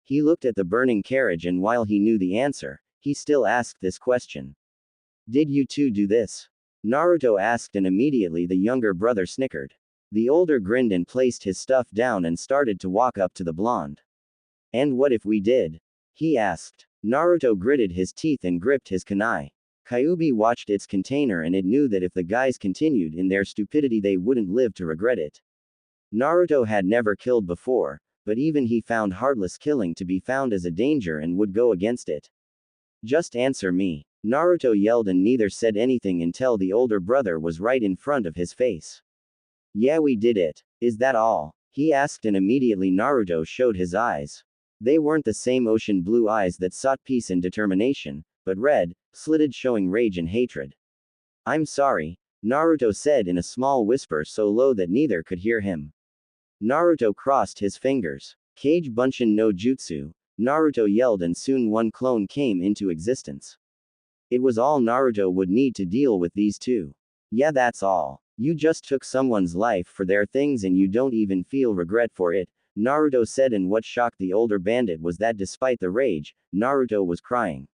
He looked at the burning carriage and while he knew the answer, he still asked this question. Did you 2 do this? Naruto asked, and immediately the younger brother snickered. The older grinned and placed his stuff down and started to walk up to the blonde. And what if we did? He asked. Naruto gritted his teeth and gripped his kunai. Kyuubi watched its container and it knew that if the guys continued in their stupidity they wouldn't live to regret it. Naruto had never killed before, but even he found heartless killing to be found as a danger and would go against it. Just answer me, Naruto yelled, and neither said anything until the older brother was right in front of his face. Yeah, we did it. Is that all? He asked, and immediately Naruto showed his eyes. They weren't the same ocean blue eyes that sought peace and determination, but red, slitted, showing rage and hatred. I'm sorry, Naruto said in a small whisper so low that neither could hear him. Naruto crossed his fingers. Kage Bunshin no Jutsu, Naruto yelled, and soon 1 clone came into existence. It was all Naruto would need to deal with these 2. Yeah, that's all. You just took someone's life for their things and you don't even feel regret for it, Naruto said, and what shocked the older bandit was that despite the rage, Naruto was crying.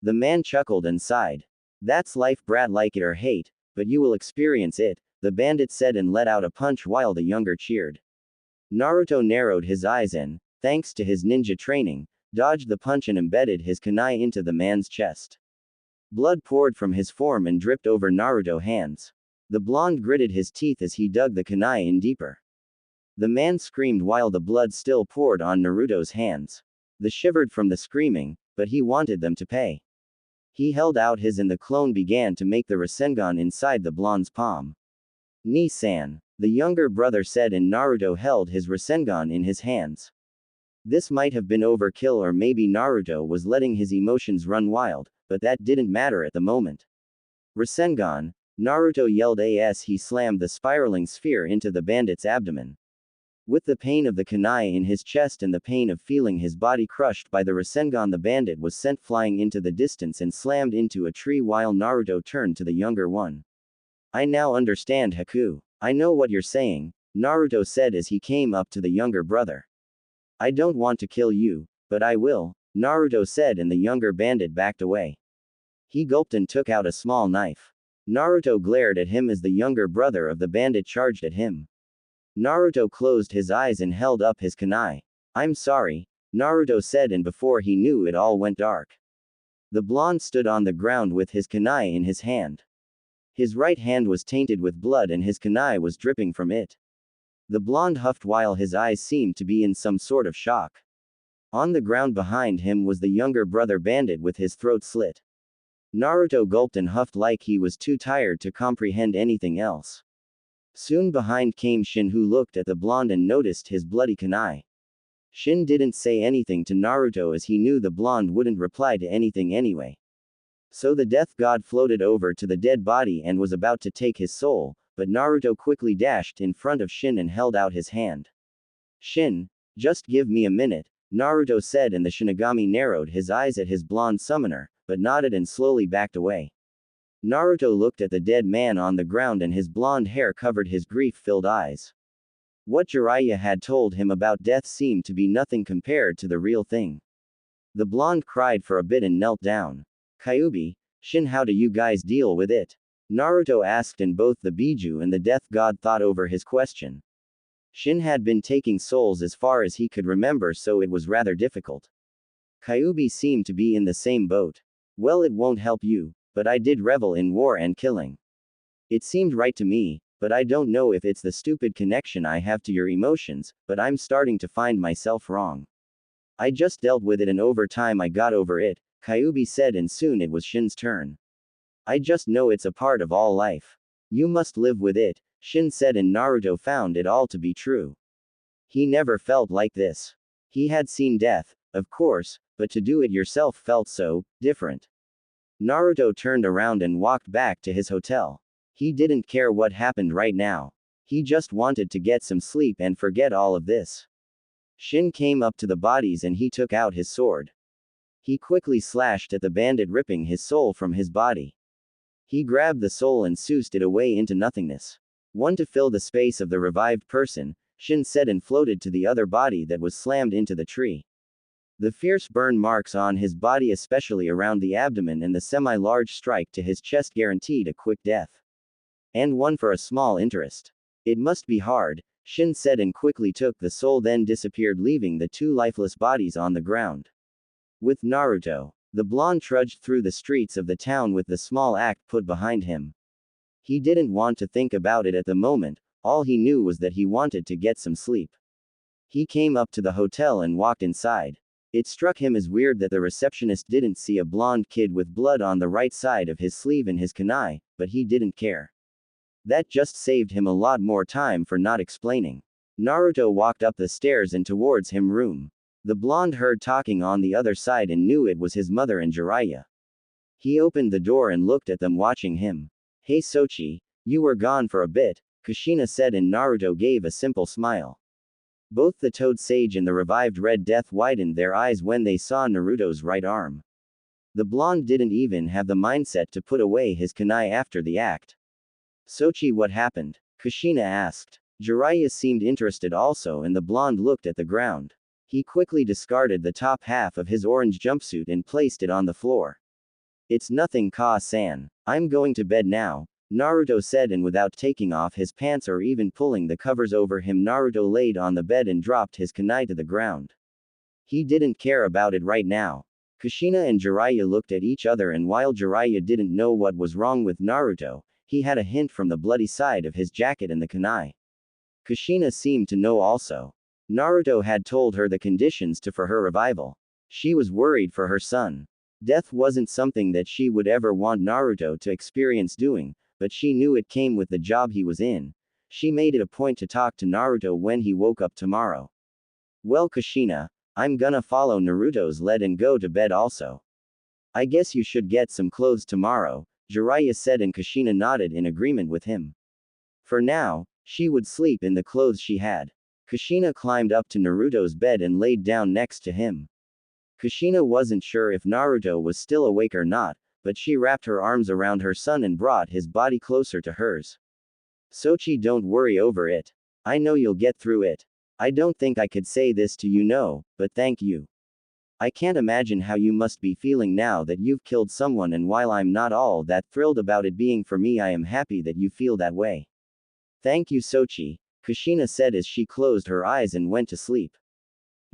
The man chuckled and sighed. That's life, brat, like it or hate, but you will experience it, the bandit said and let out a punch while the younger cheered. Naruto narrowed his eyes and, thanks to his ninja training, dodged the punch and embedded his kunai into the man's chest. Blood poured from his form and dripped over Naruto's hands. The blonde gritted his teeth as he dug the kunai in deeper. The man screamed while the blood still poured on Naruto's hands. They shivered from the screaming, but he wanted them to pay. He held out his and the clone began to make the Rasengan inside the blonde's palm. Ni-san, the younger brother said, and Naruto held his Rasengan in his hands. This might have been overkill, or maybe Naruto was letting his emotions run wild, but that didn't matter at the moment. Rasengan, Naruto yelled as he slammed the spiraling sphere into the bandit's abdomen. With the pain of the kunai in his chest and the pain of feeling his body crushed by the Rasengan, the bandit was sent flying into the distance and slammed into a tree while Naruto turned to the younger one. I now understand, Haku. I know what you're saying, Naruto said as he came up to the younger brother. I don't want to kill you, but I will, Naruto said, and the younger bandit backed away. He gulped and took out a small knife. Naruto glared at him as the younger brother of the bandit charged at him. Naruto closed his eyes and held up his kunai. I'm sorry, Naruto said, and before he knew it all went dark. The blonde stood on the ground with his kunai in his hand. His right hand was tainted with blood and his kunai was dripping from it. The blonde huffed while his eyes seemed to be in some sort of shock. On the ground behind him was the younger brother bandit with his throat slit. Naruto gulped and huffed like he was too tired to comprehend anything else. Soon behind came Shin, who looked at the blonde and noticed his bloody kunai. Shin didn't say anything to Naruto as he knew the blonde wouldn't reply to anything anyway. So the death god floated over to the dead body and was about to take his soul, but Naruto quickly dashed in front of Shin and held out his hand. Shin, just give me a minute, Naruto said, and the Shinigami narrowed his eyes at his blonde summoner, but nodded and slowly backed away. Naruto looked at the dead man on the ground and his blonde hair covered his grief-filled eyes. What Jiraiya had told him about death seemed to be nothing compared to the real thing. The blonde cried for a bit and knelt down. Kyuubi, Shin, how do you guys deal with it? Naruto asked, and both the Biju and the death god thought over his question. Shin had been taking souls as far as he could remember, so it was rather difficult. Kyuubi seemed to be in the same boat. Well, it won't help you, but I did revel in war and killing. It seemed right to me, but I don't know if it's the stupid connection I have to your emotions, but I'm starting to find myself wrong. I just dealt with it and over time I got over it, Kyuubi said, and soon it was Shin's turn. I just know it's a part of all life. You must live with it, Shin said, and Naruto found it all to be true. He never felt like this. He had seen death, of course, but to do it yourself felt so different. Naruto turned around and walked back to his hotel. He didn't care what happened right now. He just wanted to get some sleep and forget all of this. Shin came up to the bodies and he took out his sword. He quickly slashed at the bandit, ripping his soul from his body. He grabbed the soul and soused it away into nothingness. One to fill the space of the revived person, Shin said, and floated to the other body that was slammed into the tree. The fierce burn marks on his body, especially around the abdomen, and the semi-large strike to his chest guaranteed a quick death. And one for a small interest. It must be hard, Shin said, and quickly took the soul, then disappeared, leaving the two lifeless bodies on the ground. With Naruto, the blonde trudged through the streets of the town with the small act put behind him. He didn't want to think about it at the moment, all he knew was that he wanted to get some sleep. He came up to the hotel and walked inside. It struck him as weird that the receptionist didn't see a blonde kid with blood on the right side of his sleeve in his kunai, but he didn't care. That just saved him a lot more time for not explaining. Naruto walked up the stairs and towards his room. The blonde heard talking on the other side and knew it was his mother and Jiraiya. He opened the door and looked at them watching him. Hey Sochi, you were gone for a bit, Kushina said, and Naruto gave a simple smile. Both the Toad Sage and the revived Red Death widened their eyes when they saw Naruto's right arm. The blonde didn't even have the mindset to put away his kunai after the act. Sochi, what happened? Kushina asked. Jiraiya seemed interested also, and the blonde looked at the ground. He quickly discarded the top half of his orange jumpsuit and placed it on the floor. It's nothing, Ka-san. I'm going to bed now, Naruto said, and without taking off his pants or even pulling the covers over him, Naruto laid on the bed and dropped his kunai to the ground. He didn't care about it right now. Kushina and Jiraiya looked at each other, and while Jiraiya didn't know what was wrong with Naruto, he had a hint from the bloody side of his jacket and the kunai. Kushina seemed to know also. Naruto had told her the conditions for her revival. She was worried for her son. Death wasn't something that she would ever want Naruto to experience doing, but she knew it came with the job he was in. She made it a point to talk to Naruto when he woke up tomorrow. Well, Kushina, I'm gonna follow Naruto's lead and go to bed also. I guess you should get some clothes tomorrow, Jiraiya said, and Kushina nodded in agreement with him. For now, she would sleep in the clothes she had. Kushina climbed up to Naruto's bed and laid down next to him. Kushina wasn't sure if Naruto was still awake or not, but she wrapped her arms around her son and brought his body closer to hers. Sochi, don't worry over it. I know you'll get through it. I don't think I could say this to you, no, but thank you. I can't imagine how you must be feeling now that you've killed someone, and while I'm not all that thrilled about it being for me, I am happy that you feel that way. Thank you, Sochi, Kushina said as she closed her eyes and went to sleep.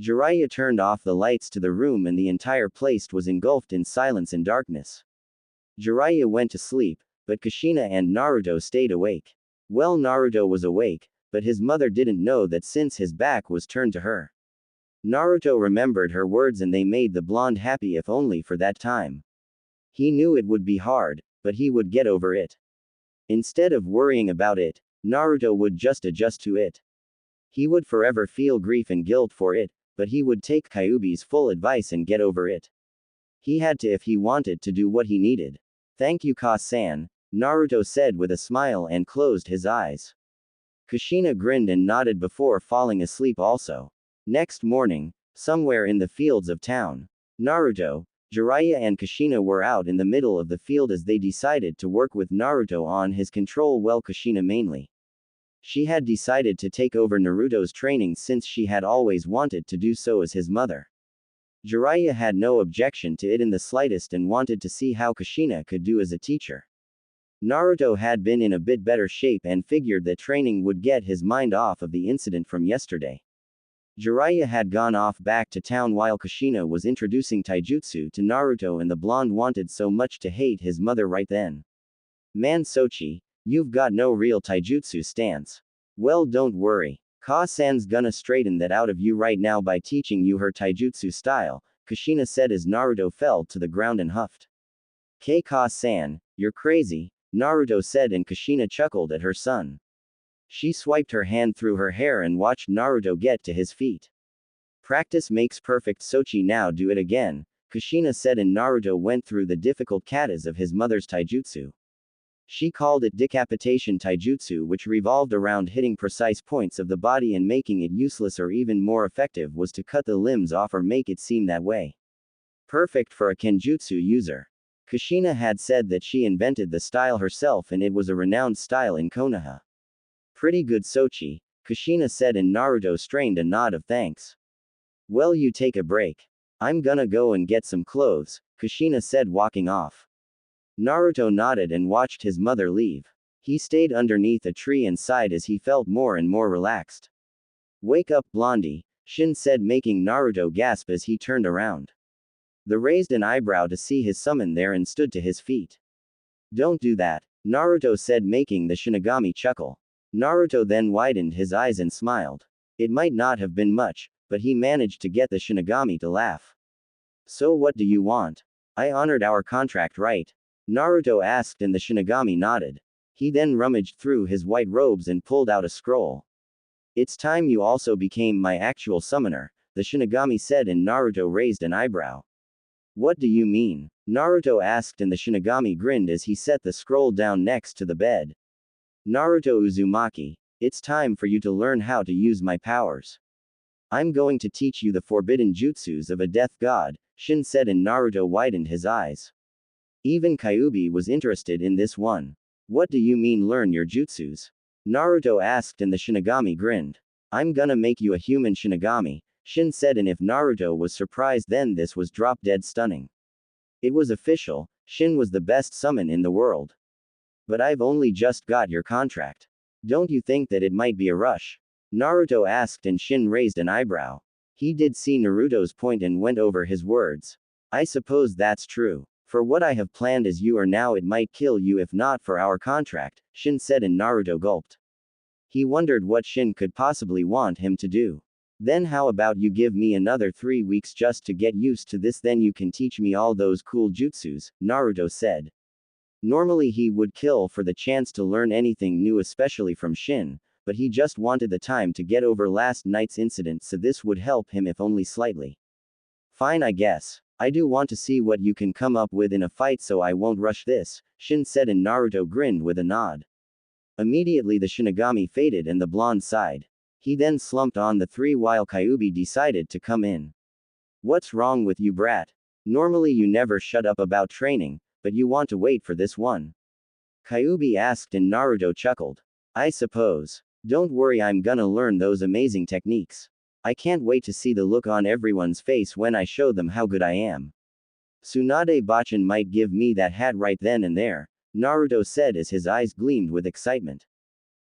Jiraiya turned off the lights to the room and the entire place was engulfed in silence and darkness. Jiraiya went to sleep, but Kushina and Naruto stayed awake. Well, Naruto was awake, but his mother didn't know that since his back was turned to her. Naruto remembered her words and they made the blonde happy, if only for that time. He knew it would be hard, but he would get over it. Instead of worrying about it, Naruto would just adjust to it. He would forever feel grief and guilt for it, but he would take Kyuubi's full advice and get over it. He had to if he wanted to do what he needed. Thank you, Ka-san, Naruto said with a smile and closed his eyes. Kushina grinned and nodded before falling asleep also. Next morning, somewhere in the fields of town, Naruto, Jiraiya and Kushina were out in the middle of the field as they decided to work with Naruto on his control. Well, Kushina mainly. She had decided to take over Naruto's training since she had always wanted to do so as his mother. Jiraiya had no objection to it in the slightest and wanted to see how Kushina could do as a teacher. Naruto had been in a bit better shape and figured that training would get his mind off of the incident from yesterday. Jiraiya had gone off back to town while Kushina was introducing taijutsu to Naruto, and the blonde wanted so much to hate his mother right then. Man, Sochi, you've got no real taijutsu stance. Well, don't worry. Ka-san's gonna straighten that out of you right now by teaching you her taijutsu style, Kushina said as Naruto fell to the ground and huffed. Ka-san, you're crazy, Naruto said, and Kushina chuckled at her son. She swiped her hand through her hair and watched Naruto get to his feet. Practice makes perfect, Sochi, now do it again, Kushina said, and Naruto went through the difficult katas of his mother's taijutsu. She called it decapitation taijutsu, which revolved around hitting precise points of the body and making it useless, or even more effective was to cut the limbs off or make it seem that way. Perfect for a kenjutsu user. Kushina had said that she invented the style herself and it was a renowned style in Konoha. Pretty good, Sochi, Kushina said, and Naruto strained a nod of thanks. Well, you take a break. I'm gonna go and get some clothes, Kushina said, walking off. Naruto nodded and watched his mother leave. He stayed underneath a tree and sighed as he felt more and more relaxed. Wake up, Blondie, Shin said, making Naruto gasp as he turned around. The raised an eyebrow to see his summon there and stood to his feet. Don't do that, Naruto said, making the Shinigami chuckle. Naruto then widened his eyes and smiled. It might not have been much, but he managed to get the Shinigami to laugh. So what do you want? I honored our contract, right? Naruto asked, and the Shinigami nodded. He then rummaged through his white robes and pulled out a scroll. It's time you also became my actual summoner, the Shinigami said, and Naruto raised an eyebrow. What do you mean? Naruto asked, and the Shinigami grinned as he set the scroll down next to the bed. Naruto Uzumaki, it's time for you to learn how to use my powers. I'm going to teach you the forbidden jutsus of a death god, Shin said, and Naruto widened his eyes. Even Kyuubi was interested in this one. What do you mean learn your jutsus? Naruto asked, and the Shinigami grinned. I'm gonna make you a human Shinigami, Shin said, and if Naruto was surprised, then this was drop-dead stunning. It was official, Shin was the best summon in the world. But I've only just got your contract. Don't you think that it might be a rush? Naruto asked and Shin raised an eyebrow. He did see Naruto's point and went over his words. I suppose that's true. For what I have planned as you are now, it might kill you if not for our contract, Shin said, and Naruto gulped. He wondered what Shin could possibly want him to do. Then how about you give me another 3 weeks just to get used to this, then you can teach me all those cool jutsus, Naruto said. Normally he would kill for the chance to learn anything new, especially from Shin, but he just wanted the time to get over last night's incident, so this would help him if only slightly. Fine, I guess. I do want to see what you can come up with in a fight, so I won't rush this, Shin said, and Naruto grinned with a nod. Immediately the Shinigami faded and the blonde sighed. He then slumped on the 3 while Kyuubi decided to come in. What's wrong with you, brat? Normally you never shut up about training, but you want to wait for this one? Kyuubi asked and Naruto chuckled. I suppose. Don't worry, I'm gonna learn those amazing techniques. I can't wait to see the look on everyone's face when I show them how good I am. Tsunade Bachan might give me that hat right then and there, Naruto said as his eyes gleamed with excitement.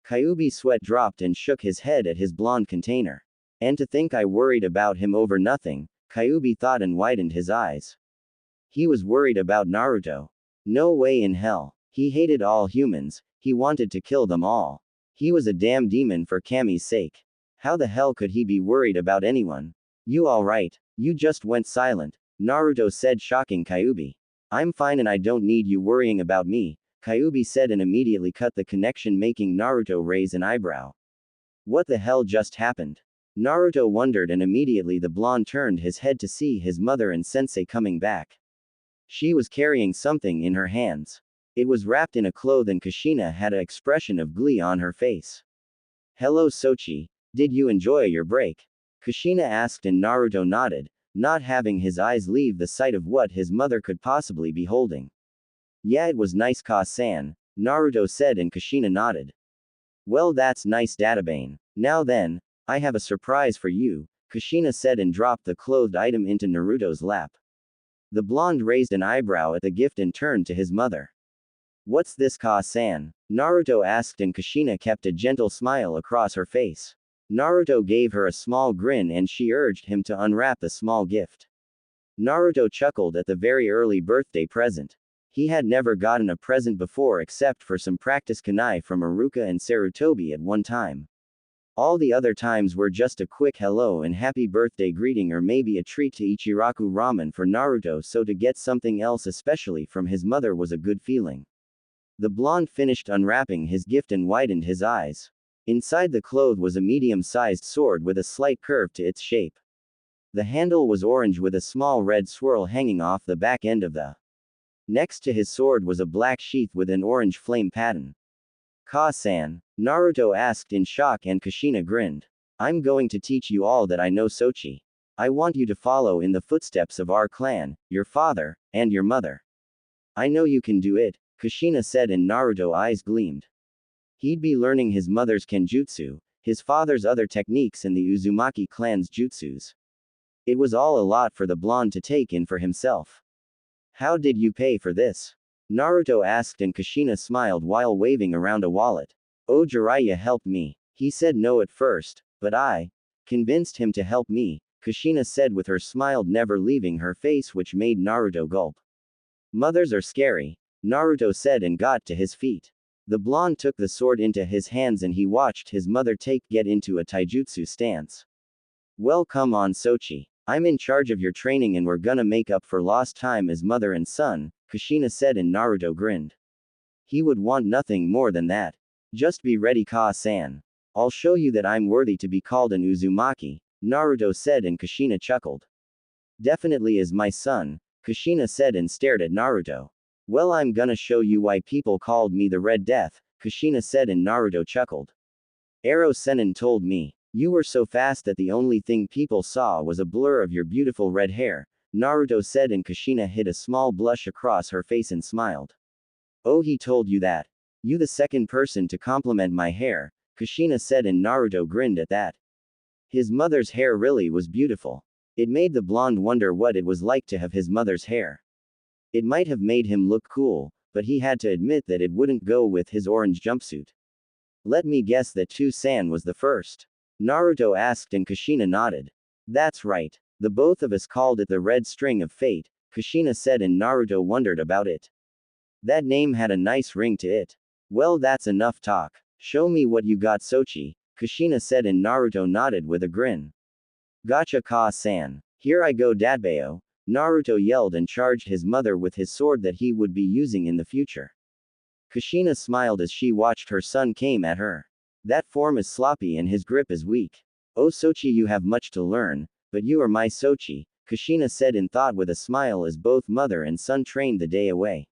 Kyuubi's sweat dropped and shook his head at his blonde container. And to think I worried about him over nothing, Kyuubi thought and widened his eyes. He was worried about Naruto. No way in hell. He hated all humans, he wanted to kill them all. He was a damn demon for Kami's sake. How the hell could he be worried about anyone? You alright? You just went silent, Naruto said, shocking Kyuubi. I'm fine and I don't need you worrying about me, Kyuubi said and immediately cut the connection, making Naruto raise an eyebrow. What the hell just happened? Naruto wondered, and immediately the blonde turned his head to see his mother and sensei coming back. She was carrying something in her hands. It was wrapped in a cloth and Kushina had an expression of glee on her face. Hello Sochi, did you enjoy your break? Kushina asked and Naruto nodded, not having his eyes leave the sight of what his mother could possibly be holding. Yeah, it was nice, Ka-san, Naruto said and Kushina nodded. Well, that's nice, Databane. Now then, I have a surprise for you, Kushina said and dropped the clothed item into Naruto's lap. The blonde raised an eyebrow at the gift and turned to his mother. What's this, Ka-san? Naruto asked and Kushina kept a gentle smile across her face. Naruto gave her a small grin and she urged him to unwrap the small gift. Naruto chuckled at the very early birthday present. He had never gotten a present before except for some practice kunai from Iruka and Sarutobi at one time. All the other times were just a quick hello and happy birthday greeting, or maybe a treat to Ichiraku ramen for Naruto, so to get something else especially from his mother was a good feeling. The blonde finished unwrapping his gift and widened his eyes. Inside the cloth was a medium-sized sword with a slight curve to its shape. The handle was orange with a small red swirl hanging off the back end of the. Next to his sword was a black sheath with an orange flame pattern. Ka-san? Naruto asked in shock and Kushina grinned. I'm going to teach you all that I know, Sochi. I want you to follow in the footsteps of our clan, your father, and your mother. I know you can do it, Kushina said and Naruto's eyes gleamed. He'd be learning his mother's kenjutsu, his father's other techniques and the Uzumaki clan's jutsus. It was all a lot for the blonde to take in for himself. How did you pay for this? Naruto asked and Kushina smiled while waving around a wallet. Oh, Jiraiya helped me. He said no at first, but I convinced him to help me, Kushina said with her smile never leaving her face, which made Naruto gulp. Mothers are scary, Naruto said and got to his feet. The blonde took the sword into his hands and he watched his mother get into a taijutsu stance. Well, come on, Sochi. I'm in charge of your training and we're gonna make up for lost time as mother and son, Kushina said and Naruto grinned. He would want nothing more than that. Just be ready, Ka-san. I'll show you that I'm worthy to be called an Uzumaki, Naruto said and Kushina chuckled. Definitely is my son, Kushina said and stared at Naruto. Well, I'm gonna show you why people called me the Red Death, Kushina said and Naruto chuckled. Ero Sennin told me, you were so fast that the only thing people saw was a blur of your beautiful red hair, Naruto said and Kushina hid a small blush across her face and smiled. Oh, he told you that? You the second person to compliment my hair, Kushina said and Naruto grinned at that. His mother's hair really was beautiful. It made the blonde wonder what it was like to have his mother's hair. It might have made him look cool, but he had to admit that it wouldn't go with his orange jumpsuit. Let me guess that Tu-san was the first. Naruto asked and Kushina nodded. That's right. The both of us called it the red string of fate, Kushina said and Naruto wondered about it. That name had a nice ring to it. Well, that's enough talk. Show me what you got, Sochi, Kushina said and Naruto nodded with a grin. Gotcha, Ka-san. Here I go, Dadbao. Naruto yelled and charged his mother with his sword that he would be using in the future. Kushina smiled as she watched her son came at her. That form is sloppy and his grip is weak. Oh Sochi, you have much to learn, but you are my Sochi, Kushina said in thought with a smile as both mother and son trained the day away.